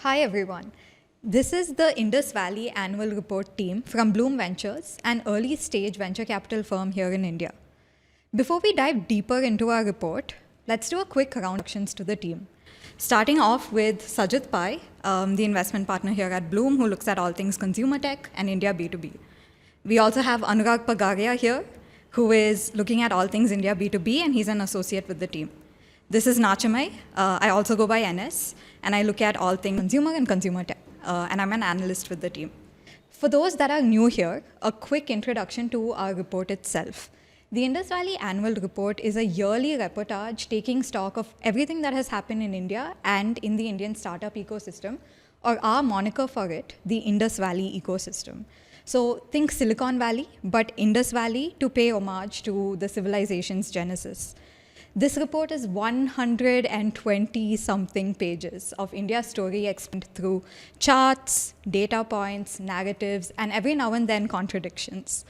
Hi everyone. This is the Indus Valley Annual Report team from Blume Ventures, an early stage venture capital firm here in India. Before we dive deeper into our report, let's do a quick round of introductions to the team. Starting off with Sajith Pai, the investment partner here at Blume, who looks at all things consumer tech and India B2B. We also have Anurag Pagaria here, who is looking at all things India B2B, and he's an associate with the team. This is Nachammai. I also go by NS, and I look at all things consumer and consumer tech, and I'm an analyst with the team. For those that are new here, a quick introduction to our report itself. The Indus Valley Annual Report is a yearly reportage taking stock of everything that has happened in India and in the Indian startup ecosystem, or our moniker for it, the Indus Valley ecosystem. So think Silicon Valley, but Indus Valley to pay homage to the civilization's genesis. This report is 120-something pages of India's story explained through charts, data points, narratives, and every now and then contradictions.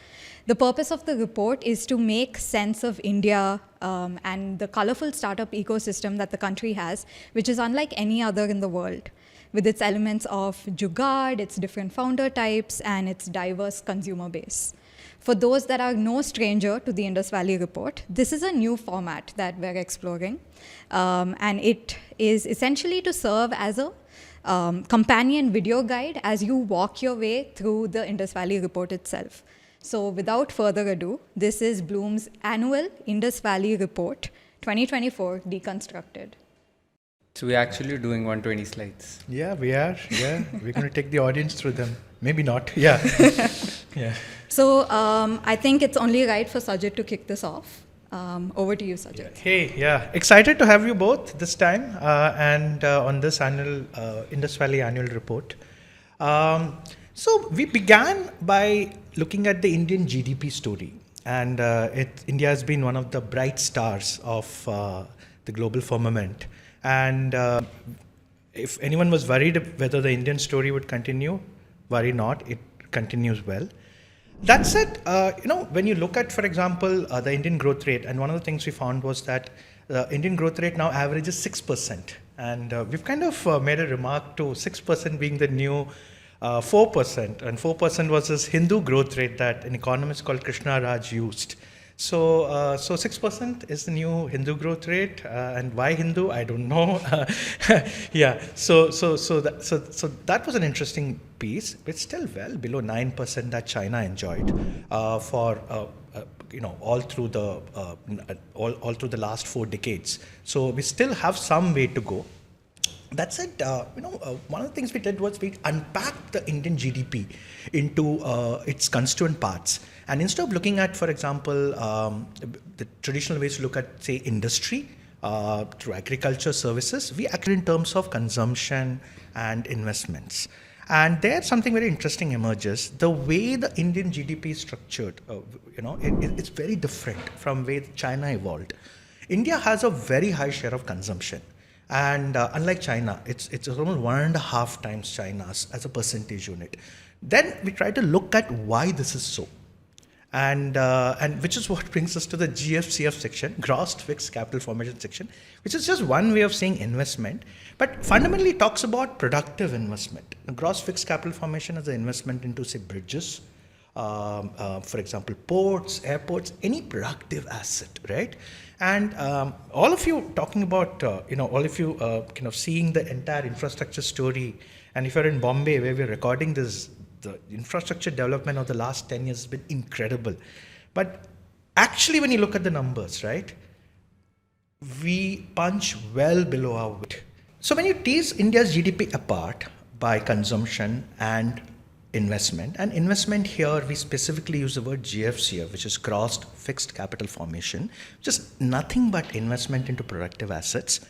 The purpose of the report is to make sense of India and the colorful startup ecosystem that the country has, which is unlike any other in the world, with its elements of jugaad, its different founder types, and its diverse consumer base. For those that are no stranger to the Indus Valley Report, this is a new format that we're exploring, and it is essentially to serve as a companion video guide as you walk your way through the Indus Valley Report itself. So without further ado, this is Blume's annual Indus Valley Report 2024 Deconstructed. So we're actually doing 120 slides. Yeah, we are. Yeah, we're going to take the audience through them. Maybe not. Yeah. Yeah. So I think it's only right for Sajith to kick this off. Over to you, Sajith. Hey, yeah. Excited to have you both this time and on this annual Indus Valley Annual Report. So we began by looking at the Indian GDP story. And India has been one of the bright stars of the global firmament. And if anyone was worried whether the Indian story would continue, worry not, it continues well. That said, when you look at, for example, the Indian growth rate, and one of the things we found was that the Indian growth rate now averages 6%. And we've kind of made a remark to 6% being the new 4%. And 4% was this Hindu growth rate that an economist called Krishna Raj used. So 6% is the new Hindu growth rate, and why Hindu? I don't know. Yeah. So that was an interesting piece, but still well below 9% that China enjoyed for all through the last 4 decades. So we still have some way to go. That said, one of the things we did was we unpacked the Indian GDP into its constituent parts. And instead of looking at, for example, the traditional ways to look at, say, industry through agriculture services, we actually in terms of consumption and investments. And there something very interesting emerges. The way the Indian GDP is structured, it's very different from the way China evolved. India has a very high share of consumption. And unlike China, it's almost 1.5 times China's as a percentage unit. Then we try to look at why this is so. And which is what brings us to the GFCF section, gross fixed capital formation section, which is just one way of saying investment, but fundamentally talks about productive investment. The gross fixed capital formation is the investment into, say, bridges, for example, ports, airports, any productive asset, right? And all of you talking about, all of you kind of seeing the entire infrastructure story. And if you're in Bombay, where we're recording this, the infrastructure development of the last 10 years has been incredible. But actually, when you look at the numbers, right, we punch well below our weight. So when you tease India's GDP apart by consumption and investment, and investment here, we specifically use the word GFCF, which is gross fixed capital formation, just nothing but investment into productive assets.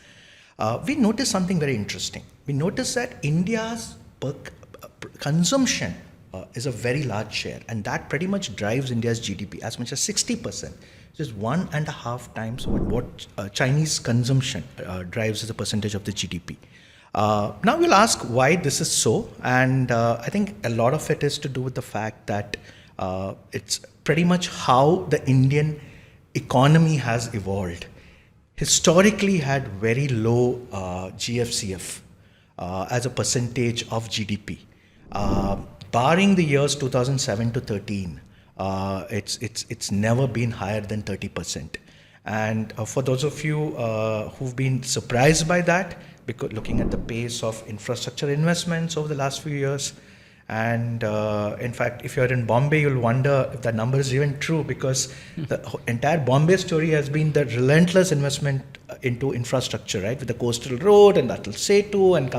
We notice something very interesting. We notice that India's consumption is a very large share, and that pretty much drives India's GDP as much as 60%, which is 1.5 times what Chinese consumption drives as a percentage of the GDP. Now we'll ask why this is so, and I think a lot of it is to do with the fact that it's pretty much how the Indian economy has evolved. Historically had very low GFCF. as a percentage of GDP. Barring the years 2007 to 13, it's never been higher than 30%. And for those of you who've been surprised by that, because looking at the pace of infrastructure investments over the last few years, and in fact, if you're in Bombay, you'll wonder if that number is even true, because the entire Bombay story has been the relentless investment into infrastructure, right? With the coastal road and Atal Setu and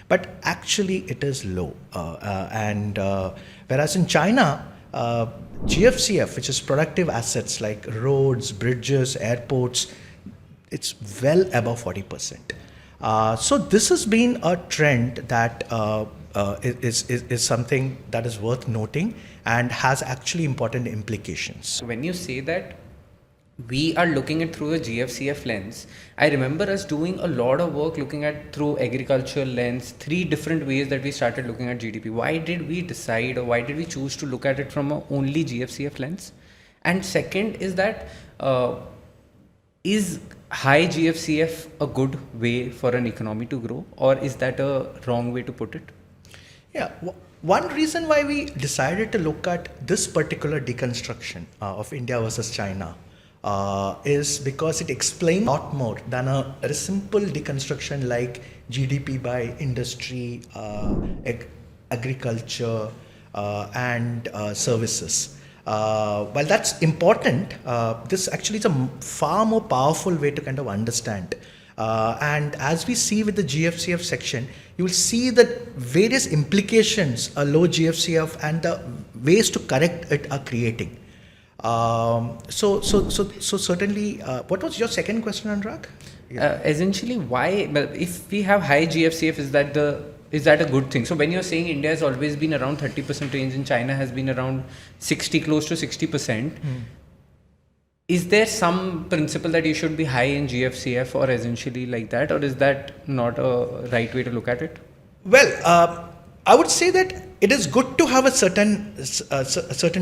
but actually it is low. Whereas in China, GFCF, which is productive assets like roads, bridges, airports, it's well above 40%. So this has been a trend that is something that is worth noting and has actually important implications. So when you say that we are looking at through a GFCF lens, I remember us doing a lot of work looking at through agricultural lens, 3 different ways that we started looking at GDP. Why did we decide, or why did we choose to look at it from a only GFCF lens? And second is that is high GFCF a good way for an economy to grow, or is that a wrong way to put it? Yeah, one reason why we decided to look at this particular deconstruction of India versus China is because it explains a lot more than a simple deconstruction like GDP by industry, agriculture, and services. While that's important, this actually is a far more powerful way to kind of understand. And as we see with the GFCF section, you will see that various implications a low GFCF and the ways to correct it are creating. So certainly, what was your second question, Anurag? Essentially, why? But if we have high GFCF, is that a good thing? So when you're saying India has always been around 30% range and China has been around 60, close to 60%, is there some principle that you should be high in GFCF or essentially like that, or is that not a right way to look at it? Well, I would say that it is good to have a certain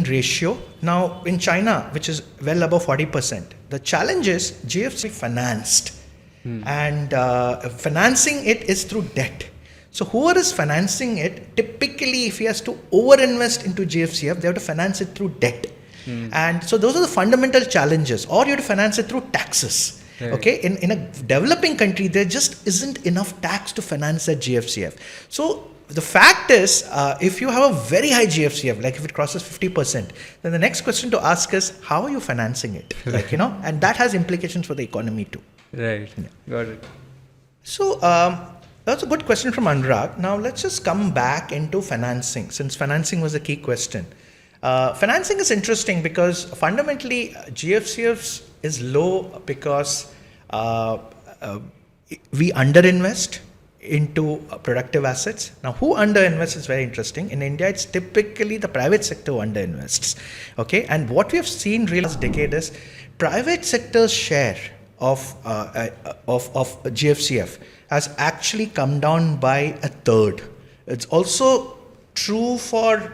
ratio. Now, in China, which is well above 40%, the challenge is GFCF financed, and financing it is through debt. So whoever is financing it, typically if he has to overinvest into GFCF, they have to finance it through debt. And so those are the fundamental challenges, or you have to finance it through taxes. Right. Okay, in a developing country, there just isn't enough tax to finance that GFCF. So the fact is, if you have a very high GFCF, like if it crosses 50%, then the next question to ask is, how are you financing it? Like, and that has implications for the economy too. Right, yeah. Got it. So that's a good question from Anurag. Now let's just come back into financing, since financing was a key question. Financing is interesting because fundamentally GFCF is low because we underinvest into productive assets. Now, who underinvests is very interesting. In India, it's typically the private sector who underinvests. Okay, and what we have seen really last decade is private sector's share of GFCF has actually come down by a third. It's also true for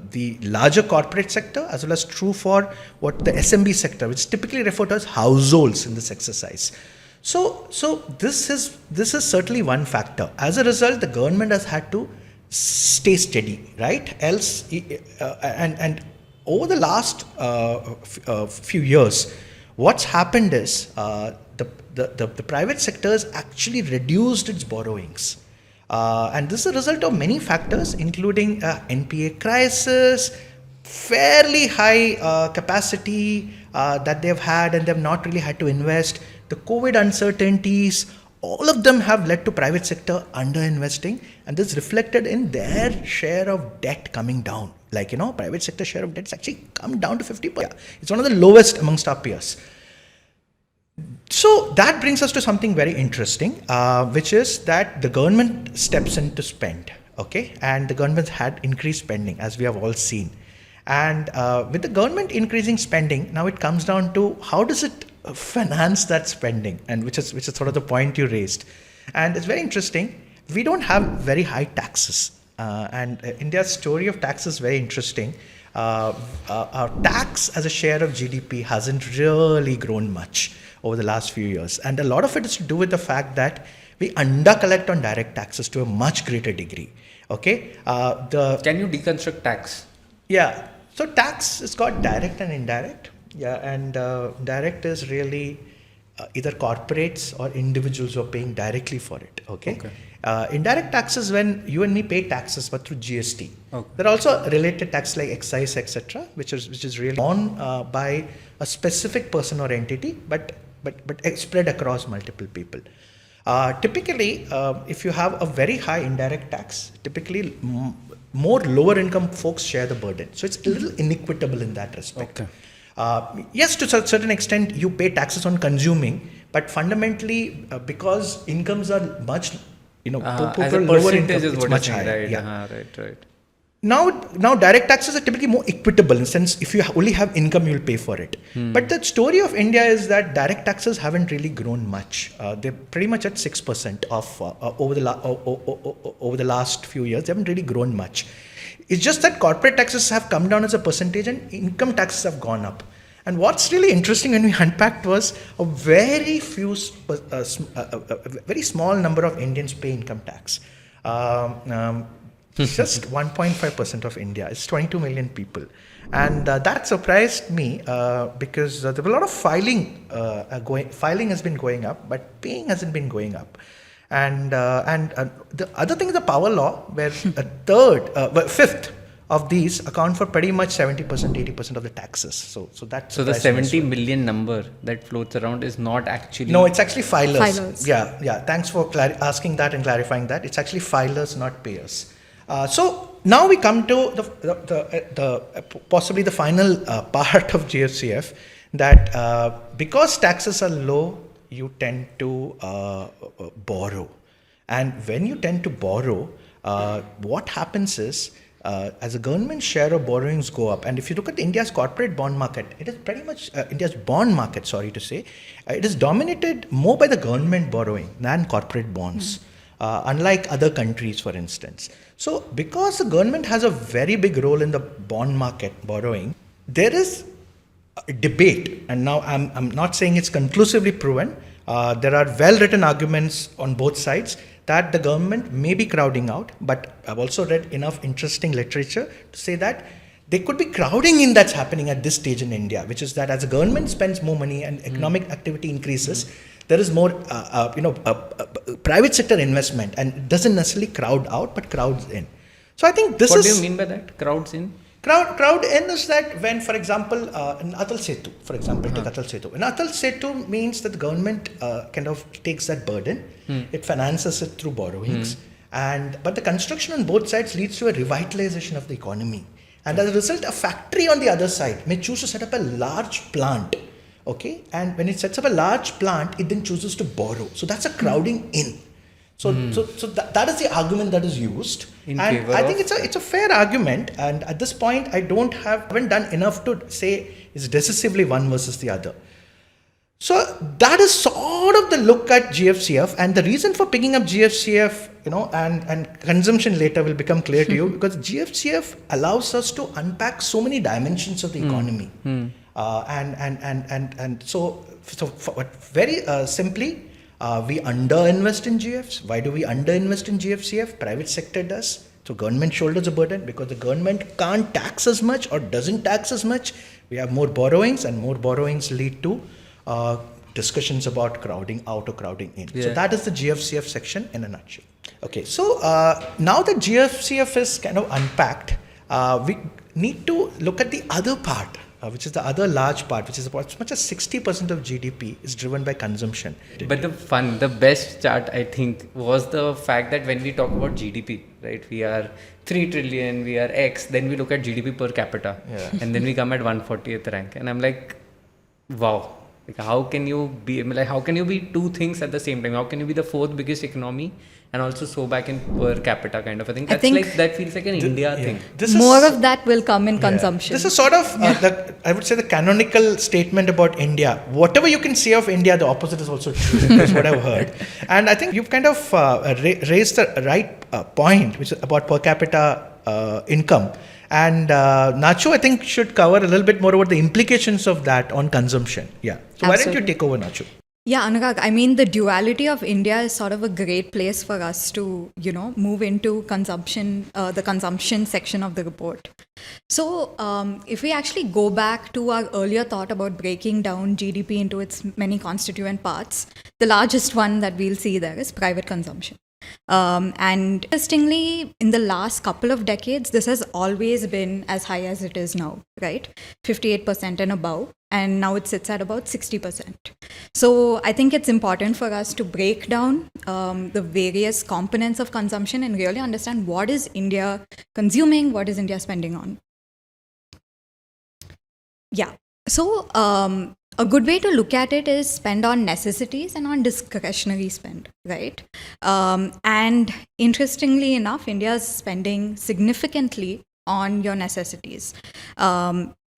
the larger corporate sector, as well as true for what the SMB sector, which is typically referred to as households in this exercise. So this is certainly one factor. As a result, the government has had to stay steady, right? Else, and over the last few years, what's happened is the private sector has actually reduced its borrowings. And this is a result of many factors, including NPA crisis, fairly high capacity that they've had, and they've not really had to invest. The COVID uncertainties, all of them have led to private sector underinvesting, and this reflected in their share of debt coming down. Like, private sector share of debt has actually come down to 50%. It's one of the lowest amongst our peers. So that brings us to something very interesting, which is that the government steps in to spend, okay? And the government had increased spending, as we have all seen. And with the government increasing spending, now it comes down to how does it finance that spending, and which is sort of the point you raised. And it's very interesting. We don't have very high taxes, and India's story of tax is very interesting. Our tax as a share of GDP hasn't really grown much over the last few years, and a lot of it is to do with the fact that we under-collect on direct taxes to a much greater degree. Okay, Can you deconstruct tax? Yeah, so tax has got direct and indirect. Yeah, and direct is really either corporates or individuals who are paying directly for it. Okay. Indirect taxes when you and me pay taxes, but through GST. Okay. There are also related taxes like excise, etc., which is really on by a specific person or entity, but spread across multiple people. Typically, if you have a very high indirect tax, typically more lower income folks share the burden. So it's a little inequitable in that respect. Okay. Yes, to a certain extent, you pay taxes on consuming, but fundamentally, because incomes are much, as a lower percentage income, is it's what much you're saying, higher. right? Yeah. Right. Now direct taxes are typically more equitable in the sense if you only have income, you'll pay for it. But the story of India is that direct taxes haven't really grown much. They're pretty much at 6% of over the last few years. They haven't really grown much. It's just that corporate taxes have come down as a percentage and income taxes have gone up. And what's really interesting when we unpacked was a very very small number of Indians pay income tax. Just 1.5% of India. It's 22 million people. And that surprised me because there were a lot of filing filing has been going up, but paying hasn't been going up. And the other thing is the power law, where a fifth of these account for pretty much 70%, 80% of the taxes. So the 70 million number that floats around is not actually... No, it's actually filers. Yeah. Thanks for asking that and clarifying that. It's actually filers, not payers. So now we come to the possibly the final part of GFCF, that because taxes are low, you tend to borrow. And when you tend to borrow, what happens is, as a government share of borrowings go up, and if you look at India's corporate bond market, it is pretty much India's bond market, sorry to say, it is dominated more by the government borrowing than corporate bonds, unlike other countries, for instance. So because the government has a very big role in the bond market borrowing, there is a debate, and now I'm not saying it's conclusively proven. There are well-written arguments on both sides that the government may be crowding out, but I've also read enough interesting literature to say that there could be crowding in that's happening at this stage in India, which is that as the government spends more money and economic activity increases, there is more, private sector investment, and it doesn't necessarily crowd out, but crowds in. So I think this What do you mean by that? Crowds in? Crowd in is that when, for example, in Atal Setu, take Atal Setu. In Atal Setu means that the government kind of takes that burden, it finances it through borrowings, but the construction on both sides leads to a revitalization of the economy. And as a result, a factory on the other side may choose to set up a large plant. Okay, and when it sets up a large plant, it then chooses to borrow. So that's a crowding in. So that is the argument that is used, and I think it's a fair argument. And at this point, I haven't done enough to say it's decisively one versus the other. So that is sort of the look at GFCF, and the reason for picking up GFCF, and consumption later will become clear to you, because GFCF allows us to unpack so many dimensions of the economy. So very simply, we underinvest in GFs. Why do we underinvest in GFCF? Private sector does. So government shoulders a burden because the government can't tax as much or doesn't tax as much. We have more borrowings, and more borrowings lead to discussions about crowding out or crowding in. Yeah. So that is the GFCF section in a nutshell. Okay, so now that GFCF is kind of unpacked, we need to look at the other part, which is the other large part, which is about as much as 60% of GDP is driven by consumption. But the best chart, I think, was the fact that when we talk about GDP, right, we are 3 trillion, we are X, then we look at GDP per capita, and then we come at 140th rank. And I'm like, wow, like how can you be two things at the same time? How can you be the 4th biggest economy and also so back in per capita kind of a thing? That feels like an India thing. More of that will come in consumption. This is sort of, I would say, the canonical statement about India. Whatever you can say of India, the opposite is also true. That's what I've heard. And I think you've kind of raised the right point, which is about per capita income. And Nacho, I think, should cover a little bit more about the implications of that on consumption. Yeah. So why don't you take over, Nacho? Yeah, Anurag, I mean, the duality of India is sort of a great place for us to, move into consumption, the consumption section of the report. So, if we actually go back to our earlier thought about breaking down GDP into its many constituent parts, the largest one that we'll see there is private consumption. And interestingly, in the last couple of decades, this has always been as high as it is now, right? 58% and above. And now it sits at about 60%. So I think it's important for us to break down the various components of consumption and really understand what is India consuming, what is India spending on. Yeah. So a good way to look at it is spend on necessities and on discretionary spend, right? And interestingly enough, India is spending significantly on your necessities.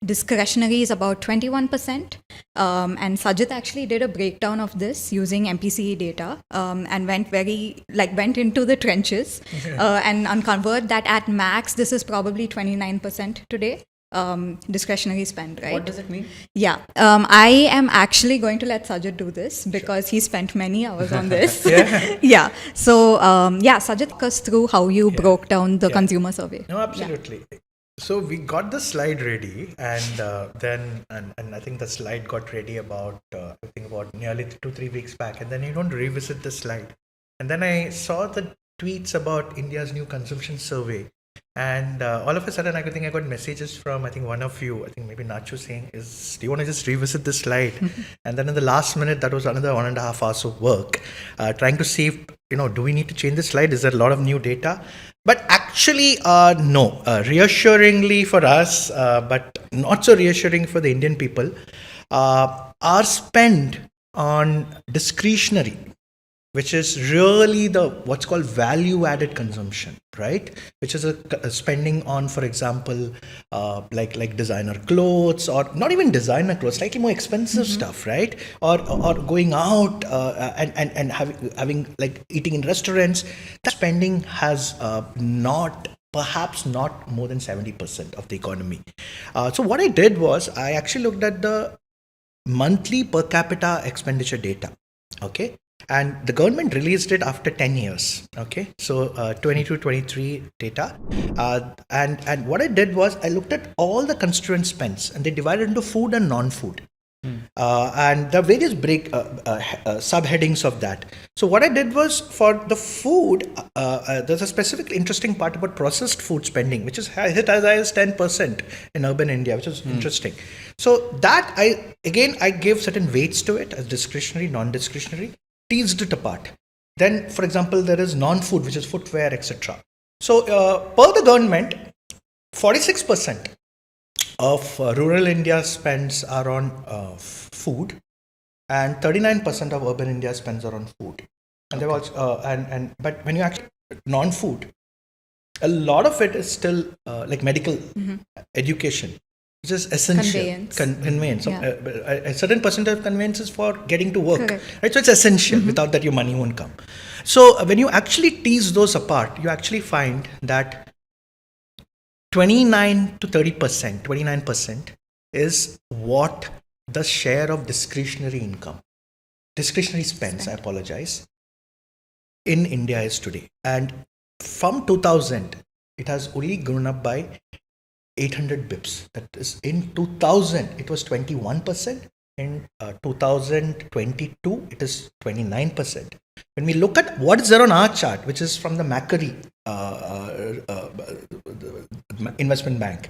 Discretionary is about 21%. And Sajith actually did a breakdown of this using MPCE data and went into the trenches and uncovered that at max, this is probably 29% today. Discretionary spend, right? What does it mean? Yeah, I am actually going to let Sajith do this because he spent many hours on this. Yeah. So, Sajith, walk us through how you broke down the consumer survey. No, absolutely. Yeah. So we got the slide ready, and I think the slide got ready about nearly 2-3 weeks back, and then you don't revisit the slide. And then I saw the tweets about India's new consumption survey. And all of a sudden, I got messages from, one of you, maybe Nacho, saying, do you want to just revisit this slide? And then in the last minute, that was another 1.5 hours of work, trying to see, do we need to change the slide? Is there a lot of new data? But actually, no. Reassuringly for us, but not so reassuring for the Indian people, our spend on discretionary, which is really the what's called value-added consumption, right? Which is a spending on, for example, like designer clothes, or not even designer clothes, slightly more expensive stuff, right? Or going out and having like eating in restaurants. That spending has perhaps not more than 70% of the economy. So what I did was I actually looked at the monthly per capita expenditure data. Okay. And the government released it after 10 years. Okay, so 22-23 data. And what I did was I looked at all the constituent spends, and they divided into food and non-food. And there are various subheadings of that. So what I did was for the food, there's a specific interesting part about processed food spending, which is hit as high as 10% in urban India, which is interesting. So that I gave certain weights to it as discretionary, non-discretionary. Teased it apart. Then, for example, there is non-food, which is footwear, etc. So, per the government, 46% of rural India spends are on food, and 39% of urban India spends are on food. And there was, but when you actually non-food, a lot of it is still like medical education, which is essential. Conveyance. Yeah. A certain percentage of conveyance is for getting to work. Correct. Right? So it's essential. Without that, your money won't come. So when you actually tease those apart, you actually find that 29% is what the share of discretionary spends, in India is today. And from 2000, it has only grown up by 800 bips. That is, in 2000 it was 21%. In 2022 it is 29%. When we look at what is there on our chart, which is from the Macquarie investment bank,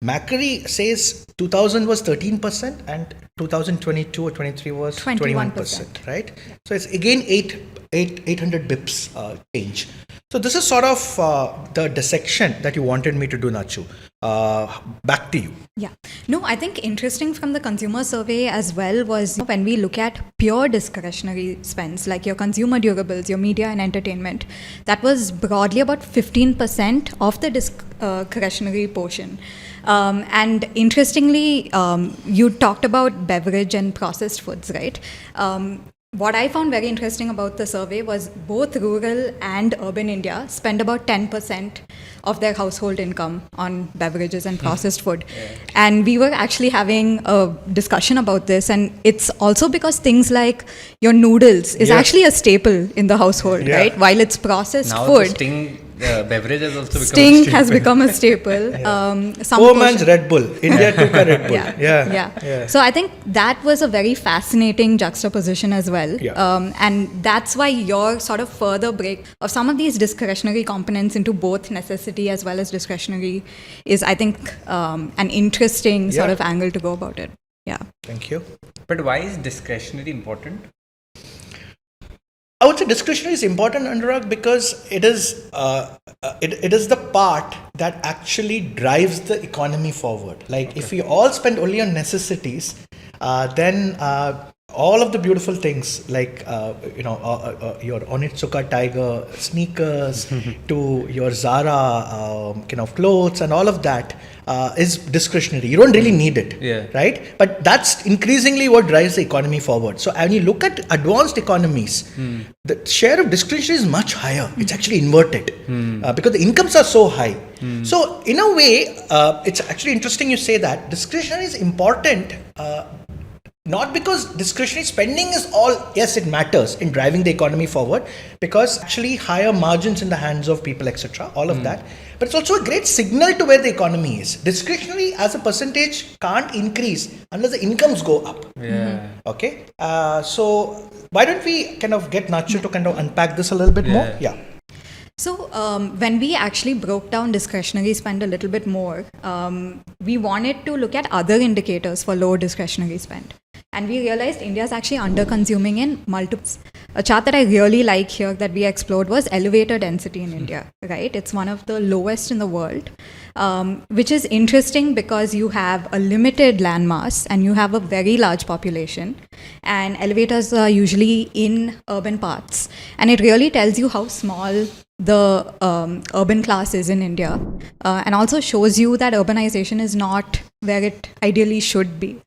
Macquarie says 2000 was 13% and 2022 or 23 was 21%, right? So it's again 800 bips change. So this is sort of the dissection that you wanted me to do, Nachu. Back to you. Yeah. No, I think interesting from the consumer survey as well was when we look at pure discretionary spends, like your consumer durables, your media and entertainment, that was broadly about 15% of the discretionary portion. And interestingly, you talked about beverage and processed foods, right? what I found very interesting about the survey was both rural and urban India spend about 10% of their household income on beverages and processed food. And we were actually having a discussion about this, and it's also because things like your noodles is actually a staple in the household, right? While it's processed now food. the Sting beverage has also become Sting a staple. has become a staple. Poor man's Red Bull. India took a Red Bull. Yeah. So I think that was a very fascinating juxtaposition as well. And that's why your sort of further break of some of these discretionary components into both necessity as well as discretionary is, I think, an interesting sort of angle to go about it. Yeah. Thank you. But why is discretionary important? I would say discretionary is important, Anurag, because it is the part that actually drives the economy forward. Like if we all spend only on necessities, then all of the beautiful things like your Onitsuka Tiger sneakers to your Zara clothes and all of that is discretionary. You don't really need it, right? But that's increasingly what drives the economy forward. So when you look at advanced economies, the share of discretionary is much higher. It's actually inverted because the incomes are so high. So in a way, it's actually interesting you say that discretionary is important. Not because discretionary spending is all, yes, it matters in driving the economy forward, because actually higher margins in the hands of people, etc., all of that. But it's also a great signal to where the economy is. Discretionary as a percentage can't increase unless the incomes go up. Okay. So why don't we kind of get Nacho to kind of unpack this a little bit more? So when we actually broke down discretionary spend a little bit more, we wanted to look at other indicators for low discretionary spend. And we realized India is actually under-consuming in multiples. A chart that I really like here that we explored was elevator density in India, right? It's one of the lowest in the world, which is interesting because you have a limited landmass and you have a very large population. And elevators are usually in urban parts. And it really tells you how small the urban class is in India, and also shows you that urbanization is not where it ideally should be,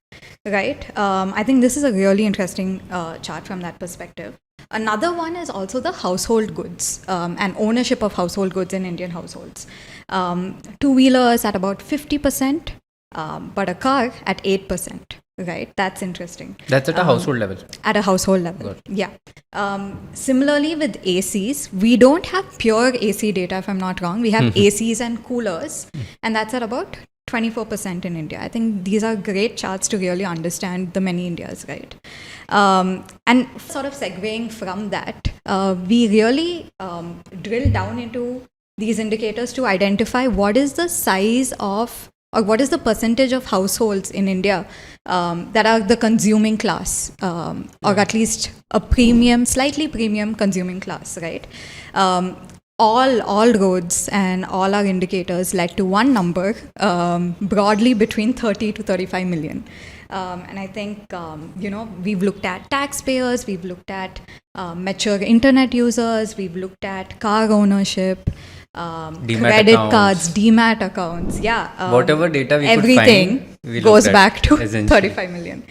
right? I think this is a really interesting chart from that perspective. Another one is also the household goods and ownership of household goods in Indian households. Two-wheelers at about 50%, but a car at 8%. Right, that's interesting. That's at a household level. At a household level, yeah. Similarly with ACs, we don't have pure AC data, if I'm not wrong. We have ACs and coolers, and that's at about 24% in India. I think these are great charts to really understand the many Indias, right? And sort of segueing from that, we really drill down into these indicators to identify what is the size of, or what is the percentage of households in India that are the consuming class, or at least a premium, slightly premium consuming class, right? All roads and all our indicators led to one number, broadly between 30 to 35 million. And I think, we've looked at taxpayers, we've looked at mature internet users, we've looked at car ownership, credit cards, Demat accounts, whatever data we everything could find, we goes back to essentially 35 million.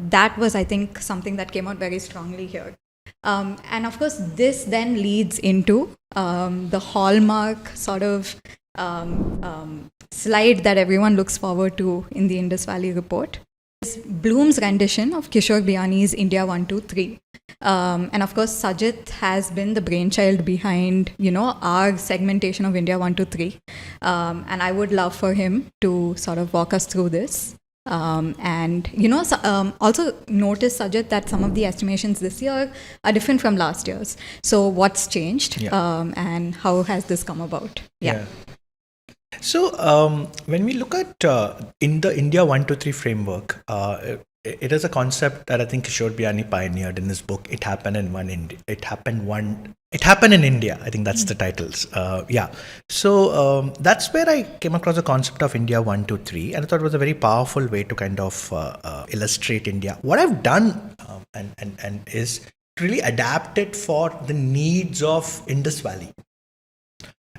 That was, I think, something that came out very strongly here. And of course, this then leads into the hallmark sort of slide that everyone looks forward to in the Indus Valley Report. Blume's rendition of Kishore Biyani's India 123. And of course, Sajith has been the brainchild behind, our segmentation of India 123. And I would love for him to sort of walk us through this. And, also notice, Sajith, that some of the estimations this year are different from last year's. So what's changed and how has this come about? So when we look at in the India 123 framework, it is a concept that I think Kishore Biyani pioneered in his book. It happened in India. I think that's the titles. So that's where I came across the concept of India 123, and I thought it was a very powerful way to kind of illustrate India. What I've done and is really adapt it for the needs of Indus Valley.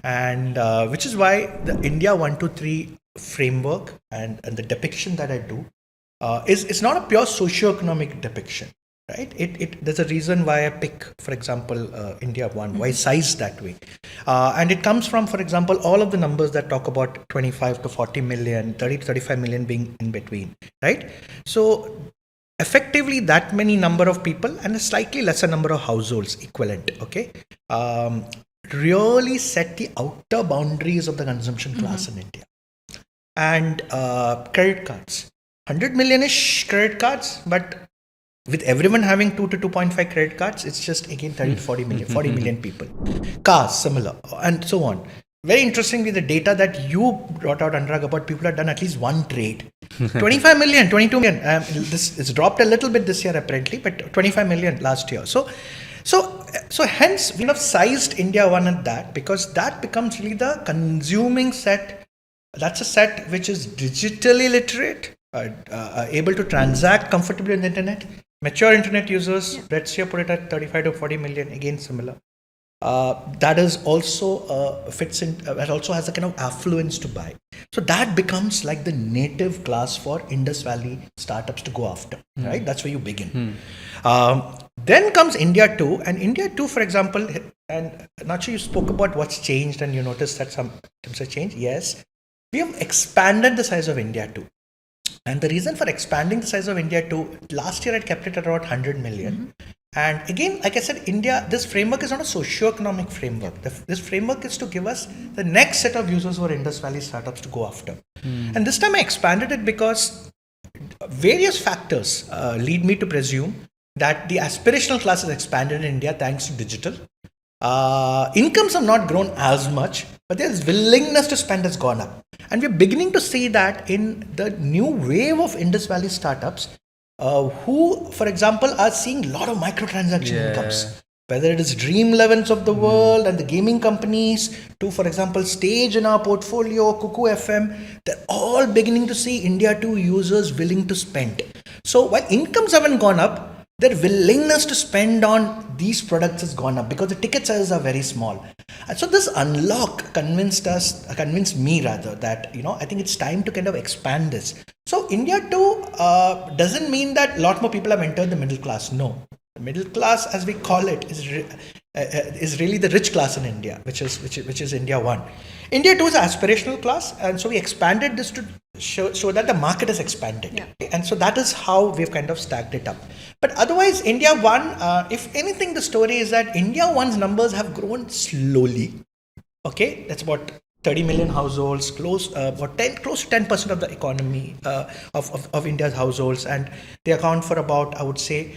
And which is why the India 123 framework and the depiction that I do is not a pure socio-economic depiction, right? There's a reason why I pick, for example, India 1, why size that way. And it comes from, for example, all of the numbers that talk about 25 to 40 million, 30 to 35 million being in between, right? So effectively that many number of people and a slightly lesser number of households equivalent, okay, really set the outer boundaries of the consumption class in India. And credit cards, 100 million-ish credit cards, but with everyone having 2 to 2.5 credit cards, it's just again 30 to 40 million, 40 million people. Cars, similar, and so on. Very interestingly, the data that you brought out, Anurag, about people have done at least one trade. 25 million, 22 million. It's dropped a little bit this year apparently, but 25 million last year. So hence we have sized India 1 at that, because that becomes really the consuming set. That's a set which is digitally literate, able to transact comfortably on the internet. Mature internet users, let's here put it at 35 to 40 million, again similar. That is also fits in. That also has a kind of affluence to buy. So that becomes like the native class for Indus Valley startups to go after, right? That's where you begin. Then comes India 2, and India 2, for example, and Nachi, you spoke about what's changed, and you noticed that some things have changed. Yes, we have expanded the size of India 2. And the reason for expanding the size of India 2, last year I kept it at around 100 million. And again, like I said, India, this framework is not a socio-economic framework. This framework is to give us the next set of users who are Indus Valley startups to go after. And this time I expanded it because various factors lead me to presume that the aspirational class has expanded in India thanks to digital. Incomes have not grown as much, but their willingness to spend has gone up. And we're beginning to see that in the new wave of Indus Valley startups, who, for example, are seeing a lot of microtransaction incomes. Whether it is Dream11s of the world and the gaming companies, to, for example, Stage in our portfolio, Cuckoo FM, they're all beginning to see India 2 users willing to spend. So while incomes haven't gone up, their willingness to spend on these products has gone up because the ticket sizes are very small. And so this unlock convinced me that, I think it's time to kind of expand this. So India 2 doesn't mean that a lot more people have entered the middle class. No. The middle class, as we call it, is really the rich class in India, which is India 1. India 2 is an aspirational class, and so we expanded this to show that the market has expanded. Yeah. And so that is how we've kind of stacked it up. But otherwise, India 1, if anything, the story is that India 1's numbers have grown slowly. Okay, that's about 30 million households, close to 10% of the economy of India's households, and they account for about, I would say,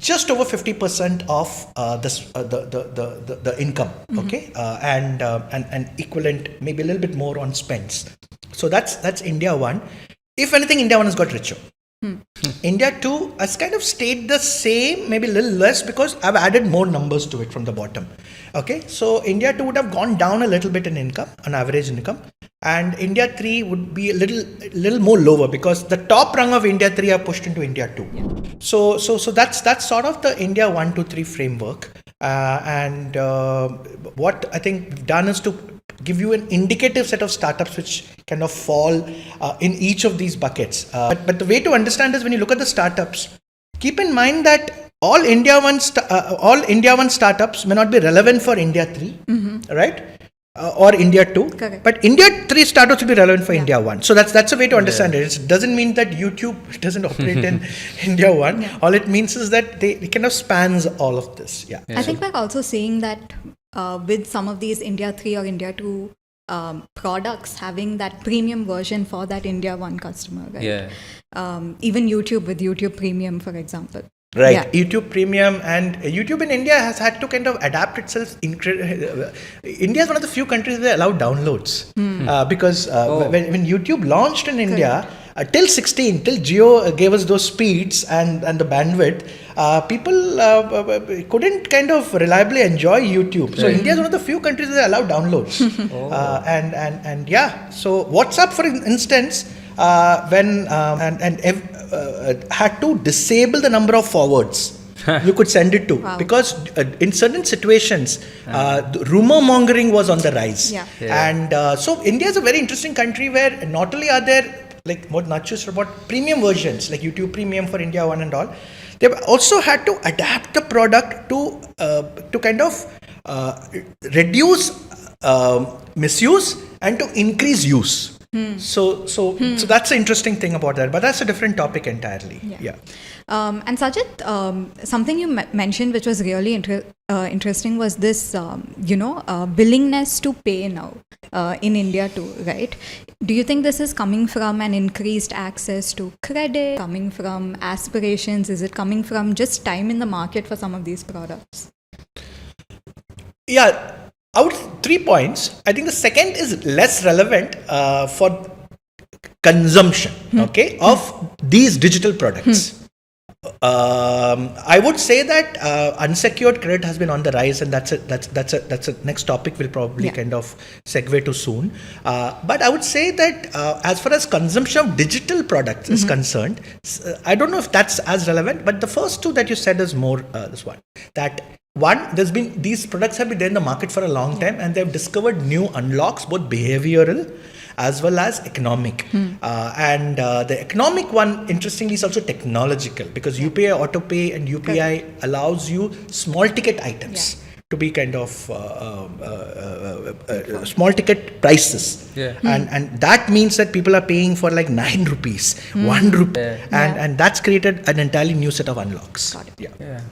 just over 50% of the income, okay, and equivalent, maybe a little bit more on spends. So that's India 1. If anything, India 1 has got richer. India 2 has kind of stayed the same, maybe a little less, because I've added more numbers to it from the bottom. Okay, so India 2 would have gone down a little bit in income, on average income, and India 3 would be a little more lower because the top rung of India 3 are pushed into India 2. Yeah. So that's sort of the India 1, 2, 3 framework. And what I think we've done is to give you an indicative set of startups which kind of fall in each of these buckets. But the way to understand is when you look at the startups, keep in mind that all India 1 startups may not be relevant for India 3, right? Or India 2. Correct. But India 3 startups will be relevant for India 1. So that's a way to understand it. It doesn't mean that YouTube doesn't operate in India 1. Yeah. All it means is that it kind of spans all of this. Yeah. I think we're also seeing that with some of these India 3 or India 2 products having that premium version for that India 1 customer, right? Yeah. Even YouTube with YouTube Premium, for example. Right, yeah. YouTube Premium, and YouTube in India has had to kind of adapt itself. India is one of the few countries that allow downloads because when YouTube launched in India, till Jio gave us those speeds and the bandwidth, people couldn't kind of reliably enjoy YouTube. So India is one of the few countries that allow downloads. And yeah, so WhatsApp, for instance, when had to disable the number of forwards you could send it to. Wow. Because in certain situations rumor mongering was on the rise. And so India is a very interesting country where not only are there like what Nacho said about premium versions, like YouTube Premium for India One and all, they've also had to adapt the product to kind of reduce misuse and to increase use. So that's the interesting thing about that, but that's a different topic entirely. Yeah. And Sajith, something you mentioned which was really interesting was this, willingness to pay now in India too, right? Do you think this is coming from an increased access to credit, coming from aspirations? Is it coming from just time in the market for some of these products? Yeah. Out 3 points. I think the second is less relevant for consumption, of these digital products. I would say that unsecured credit has been on the rise, and that's a next topic we'll probably kind of segue to soon. But I would say that as far as consumption of digital products is concerned, I don't know if that's as relevant. But the first two that you said is more this one. That one, these products have been there in the market for a long time, and they've discovered new unlocks, both behavioral as well as economic. And the economic one, interestingly, is also technological, because UPI Autopay and UPI allows you small ticket items to be kind of small ticket prices. And that means that people are paying for like 9 rupees, 1 rupee. And that's created an entirely new set of unlocks. Got it.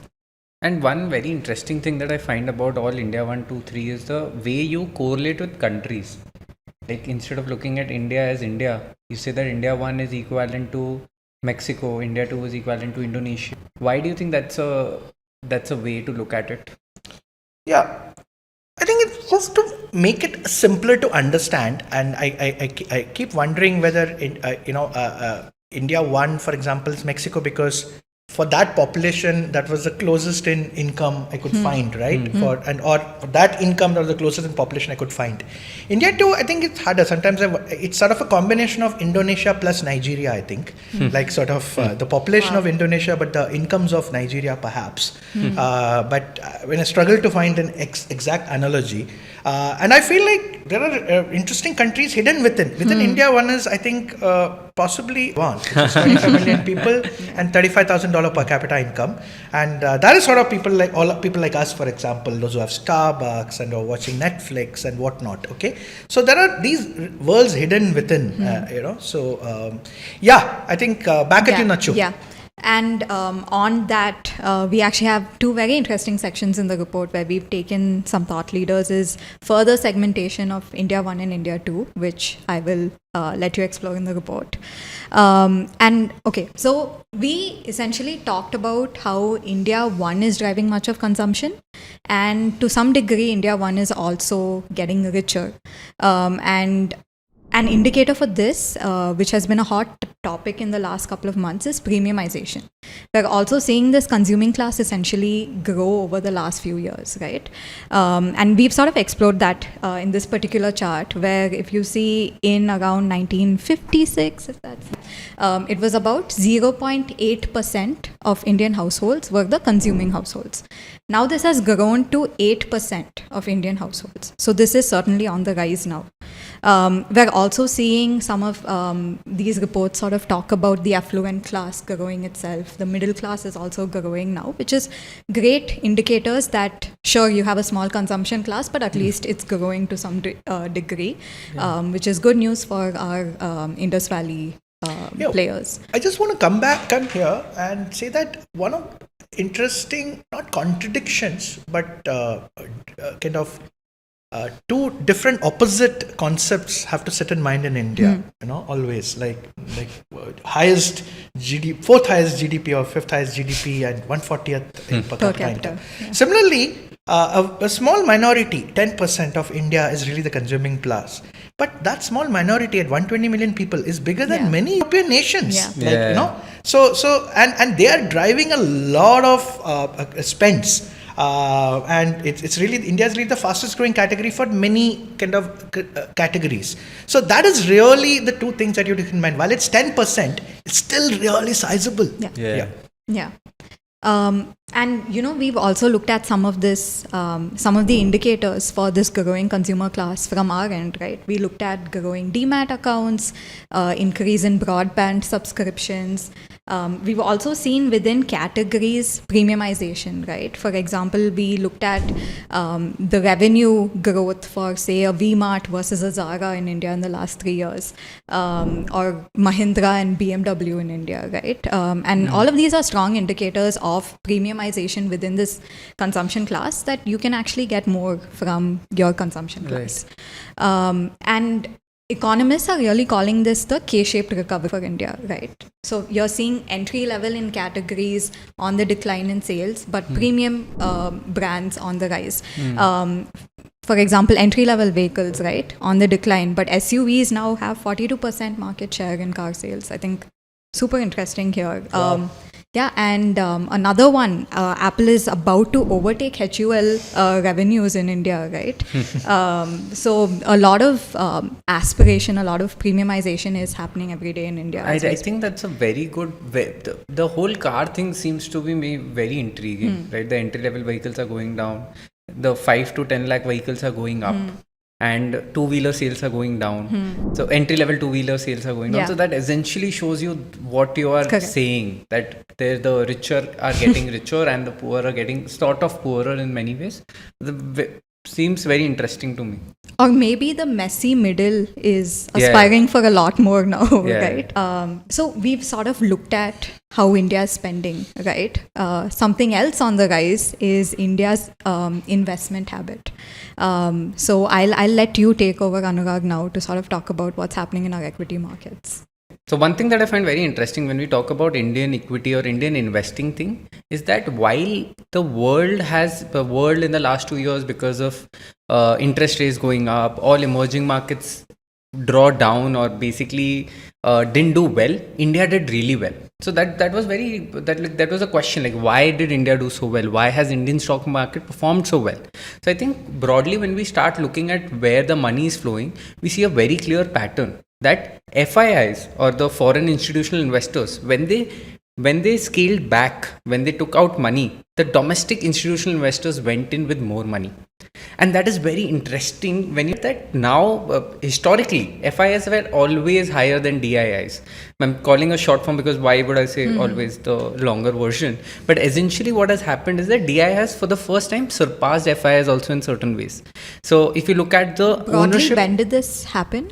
And one very interesting thing that I find about all India 1, 2, 3 is the way you correlate with countries. Like, instead of looking at India as India, you say that India 1 is equivalent to Mexico, India 2 is equivalent to Indonesia. Why do you think that's a way to look at it? Yeah, I think it's just to make it simpler to understand, and I keep wondering whether India 1, for example, is Mexico, because for that population, that was the closest in income I could find, right? Or that income, that was the closest in population I could find. India too, I think it's harder. Sometimes it's sort of a combination of Indonesia plus Nigeria, I think. Like sort of the population of Indonesia, but the incomes of Nigeria perhaps. But when I struggle to find an exact analogy, and I feel like there are interesting countries hidden within. Within India, one is, I think, possibly one, which is 25 million people and $35,000 per capita income, and that is sort of people like us, for example, those who have Starbucks and are watching Netflix and whatnot. Okay, so there are these worlds hidden within, So I think back at you, Nacho. Yeah. And on that, we actually have 2 very interesting sections in the report where we've taken some thought leaders is further segmentation of India 1 and India 2, which I will let you explore in the report. So we essentially talked about how India 1 is driving much of consumption, and to some degree, India 1 is also getting richer. And an indicator for this, which has been a hot topic in the last couple of months, is premiumization. We're also seeing this consuming class essentially grow over the last few years, right? And we've sort of explored that in this particular chart, where if you see in around 1956, it was about 0.8% of Indian households were the consuming households. Now this has grown to 8% of Indian households. So this is certainly on the rise now. We're also seeing some of these reports sort of talk about the affluent class growing itself. The middle class is also growing now, which is great indicators that, sure, you have a small consumption class, but at least it's growing to some degree, which is good news for our Indus Valley players. I just want to come here and say that one of interesting, not contradictions, but kind of 2 different opposite concepts have to sit in mind in India, always like highest GDP, 4th highest GDP or 5th highest GDP and 140th per capita. Similarly, a small minority, 10% of India is really the consuming class. But that small minority at 120 million people is bigger than many European nations. So and they are driving a lot of spends. And it's really, India is really the fastest growing category for many kind of categories. So that is really the 2 things that you have to keep in mind. While it's 10%, it's still really sizable. Yeah. And we've also looked at some of this, some of the indicators for this growing consumer class from our end, right? We looked at growing demat accounts, increase in broadband subscriptions. We've also seen within categories premiumization, right? For example, we looked at the revenue growth for, say, a V-Mart versus a Zara in India in the last 3 years, or Mahindra and BMW in India, right? And all of these are strong indicators of premiumization within this consumption class, that you can actually get more from your consumption class. And economists are really calling this the K-shaped recovery for India, right? So you're seeing entry level in categories on the decline in sales, but premium brands on the rise. For example, entry level vehicles, right, on the decline, but SUVs now have 42% market share in car sales. I think super interesting here. Wow. And another one, Apple is about to overtake HUL revenues in India, right? So a lot of aspiration, a lot of premiumization is happening every day in India. I think that's a very good, the whole car thing seems to be very intriguing, right? The entry level vehicles are going down, the 5 to 10 lakh vehicles are going up. And two-wheeler sales are going down. So entry-level two-wheeler sales are going down. So that essentially shows you what you are saying, that the richer are getting richer and the poor are getting sort of poorer in many ways. Seems very interesting to me. Or maybe the messy middle is aspiring for a lot more now, right? So we've sort of looked at how India is spending, right? Something else on the rise is India's investment habit. So I'll let you take over, Anurag, now to sort of talk about what's happening in our equity markets. So one thing that I find very interesting when we talk about Indian equity or Indian investing thing is that while the world in the last 2 years, because of interest rates going up, all emerging markets draw down or basically didn't do well, India did really well. So that was a question, like, why did India do so well? Why has Indian stock market performed so well? So I think broadly, when we start looking at where the money is flowing, we see a very clear pattern that FIIs, or the foreign institutional investors, when they scaled back, when they took out money, the domestic institutional investors went in with more money. And that is very interesting when you that now, historically, FIIs were always higher than DIIs. I'm calling a short form because why would I say always the longer version? But essentially what has happened is that DI has for the first time surpassed FIIs also in certain ways. So if you look at the Broadly, ownership... when did this happen?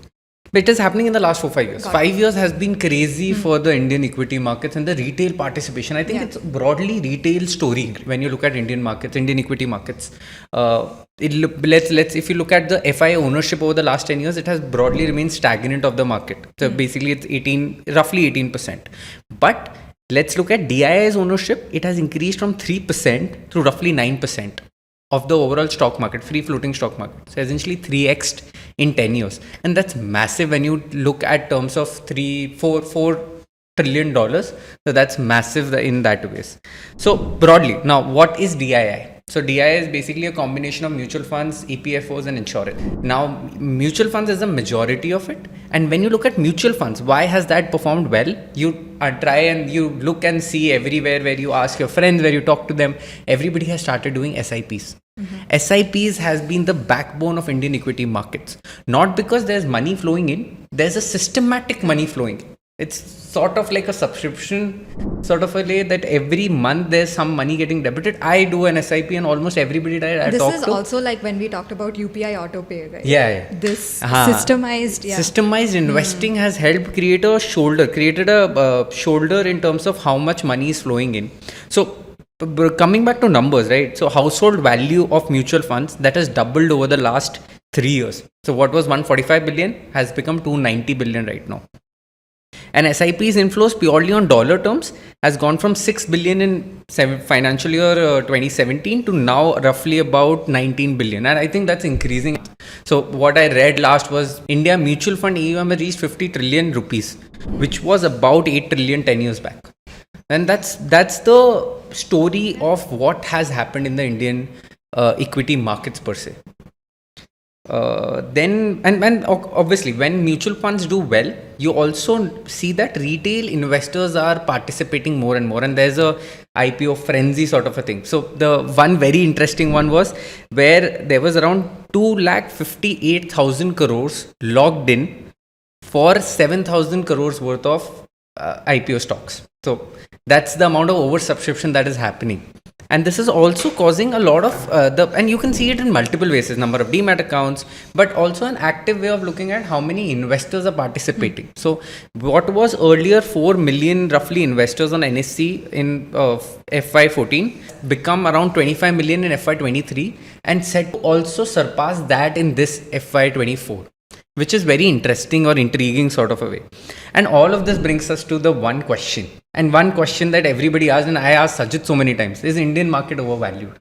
It is happening in the last 4-5 years. 5 years has been crazy for the Indian equity markets and the retail participation. I think it's broadly retail story when you look at Indian markets, Indian equity markets. If you look at the FII ownership over the last 10 years, it has broadly remained stagnant of the market. So basically it's roughly 18%. But let's look at DII's ownership. It has increased from 3% to roughly 9% of the overall stock market, free floating stock market. So essentially 3x'd in 10 years. And that's massive when you look at terms of $4 trillion. So that's massive in that ways. So broadly, now what is DII? So DII is basically a combination of mutual funds, EPFOs and insurance. Now mutual funds is a majority of it. And when you look at mutual funds, why has that performed well? You try and you look and see everywhere where you ask your friends, where you talk to them, everybody has started doing SIPs. SIPs has been the backbone of Indian equity markets. Not because there's money flowing in, there's a systematic money flowing in. It's sort of like a subscription, sort of a way that every month there's some money getting debited. I do an SIP and almost everybody I this talk is to. also like when we talked about UPI autopay, right? Yeah. This systemized, Systemized investing has helped created a shoulder in terms of how much money is flowing in. So coming back to numbers, right? So household value of mutual funds that has doubled over the last 3 years. So what was 145 billion has become 290 billion right now. And SIP's inflows purely on dollar terms has gone from 6 billion in financial year 2017 to now roughly about 19 billion. And I think that's increasing. So what I read last was India mutual fund AUM reached 50 trillion rupees, which was about 8 trillion 10 years back. And that's the story of what has happened in the Indian equity markets per se. then and obviously when mutual funds do well, you also see that retail investors are participating more and more, and there's a IPO frenzy sort of a thing. So the one very interesting one was where there was around 2,58,000 crores logged in for 7,000 crores worth of IPO stocks. So that's the amount of oversubscription that is happening. And this is also causing a lot of and you can see it in multiple ways, number of demat accounts, but also an active way of looking at how many investors are participating. So what was earlier 4 million roughly investors on NSE in FY14 become around 25 million in FY23 and set to also surpass that in this FY24. Which is very interesting or intriguing sort of a way. And all of this brings us to the one question. And one question that everybody asks, and I asked Sajith so many times, is Indian market overvalued?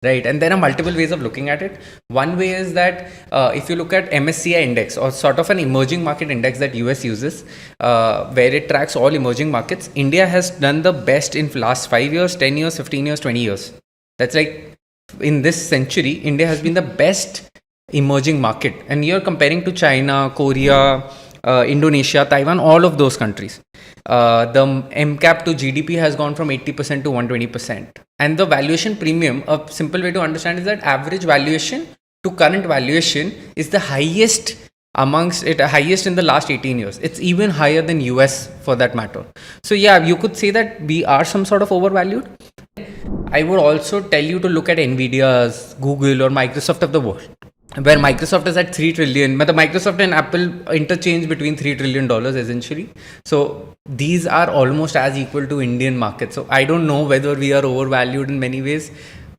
Right? And there are multiple ways of looking at it. One way is that if you look at MSCI index or sort of an emerging market index that US uses, where it tracks all emerging markets, India has done the best in last 5 years, 10 years, 15 years, 20 years. That's like in this century, India has been the best emerging market, and you're comparing to China, Korea, Indonesia, Taiwan, all of those countries. The MCAP to GDP has gone from 80% to 120%, and the valuation premium, a simple way to understand is that average valuation to current valuation is the highest highest in the last 18 years. It's even higher than US for that matter. So yeah, you could say that we are some sort of overvalued. I would also tell you to look at Nvidia's, Google or Microsoft of the world, where Microsoft is at 3 trillion, but the Microsoft and Apple interchange between $3 trillion essentially. So these are almost as equal to Indian market. So I don't know whether we are overvalued in many ways.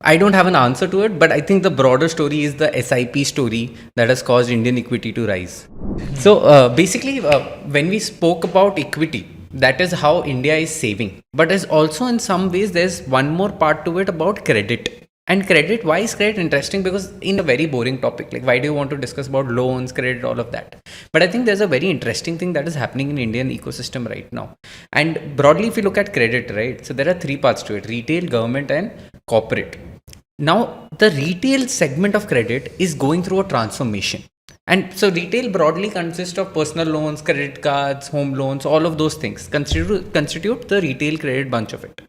I don't have an answer to it, but I think the broader story is the SIP story that has caused Indian equity to rise. So basically, when we spoke about equity, that is how India is saving. But there's also in some ways, there's one more part to it about credit. And credit, why is credit interesting? Because in a very boring topic, like why do you want to discuss about loans, credit, all of that? But I think there's a very interesting thing that is happening in Indian ecosystem right now. And broadly, if you look at credit, right? So there are three parts to it: retail, government, and corporate. Now, the retail segment of credit is going through a transformation. And so retail broadly consists of personal loans, credit cards, home loans, all of those things constitute the retail credit bunch of it.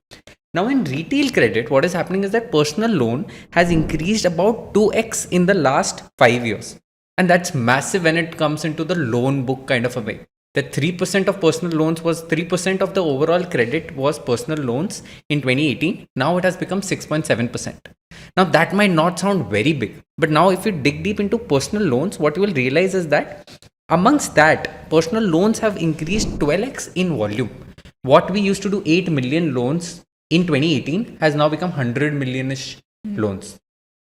Now in retail credit, what is happening is that personal loan has increased about 2x in the last 5 years. And that's massive when it comes into the loan book kind of a way. That 3% of personal loans was 3% of the overall credit was personal loans in 2018. Now it has become 6.7%. Now that might not sound very big, but now if you dig deep into personal loans, what you will realize is that amongst that, personal loans have increased 12x in volume. What we used to do 8 million loans in 2018 has now become 100 million-ish loans.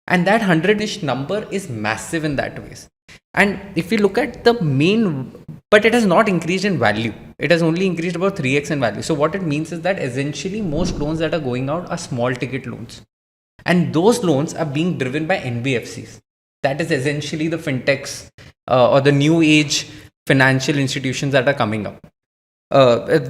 And that 100-ish number is massive in that ways. And if you look at the main, but it has not increased in value. It has only increased about 3x in value. So what it means is that essentially most loans that are going out are small ticket loans. And those loans are being driven by NBFCs. That is essentially the fintechs or the new age financial institutions that are coming up.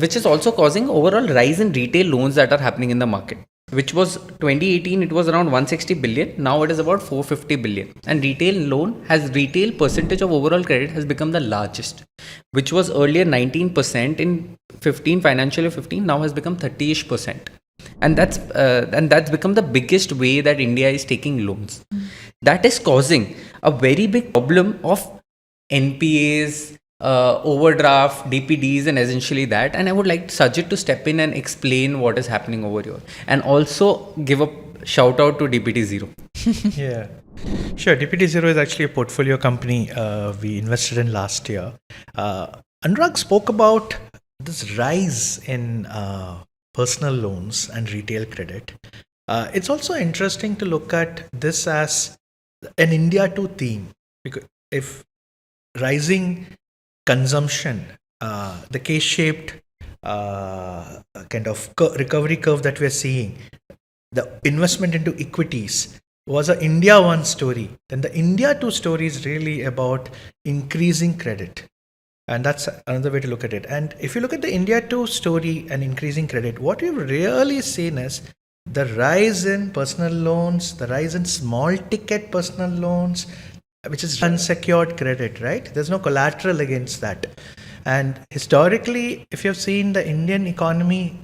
Which is also causing overall rise in retail loans that are happening in the market, which was 2018, it was around 160 billion. Now it is about 450 billion. And retail percentage of overall credit has become the largest, which was earlier 19% in financial year 15, now has become 30-ish%. And that's become the biggest way that India is taking loans. That is causing a very big problem of NPAs, overdraft, DPDs, and essentially that. And I would like Sajith to step in and explain what is happening over here, and also give a shout out to DPT0. Yeah, sure. DPT0 is actually a portfolio company we invested in last year. Anurag spoke about this rise in personal loans and retail credit. It's also interesting to look at this as an India 2 theme, because if rising consumption, the K-shaped kind of recovery curve that we're seeing, the investment into equities was an India 1 story. Then the India 2 story is really about increasing credit. And that's another way to look at it. And if you look at the India 2 story and increasing credit, what we've really seen is the rise in personal loans, the rise in small ticket personal loans, which is unsecured credit, right? There's no collateral against that. And historically, if you've seen, the Indian economy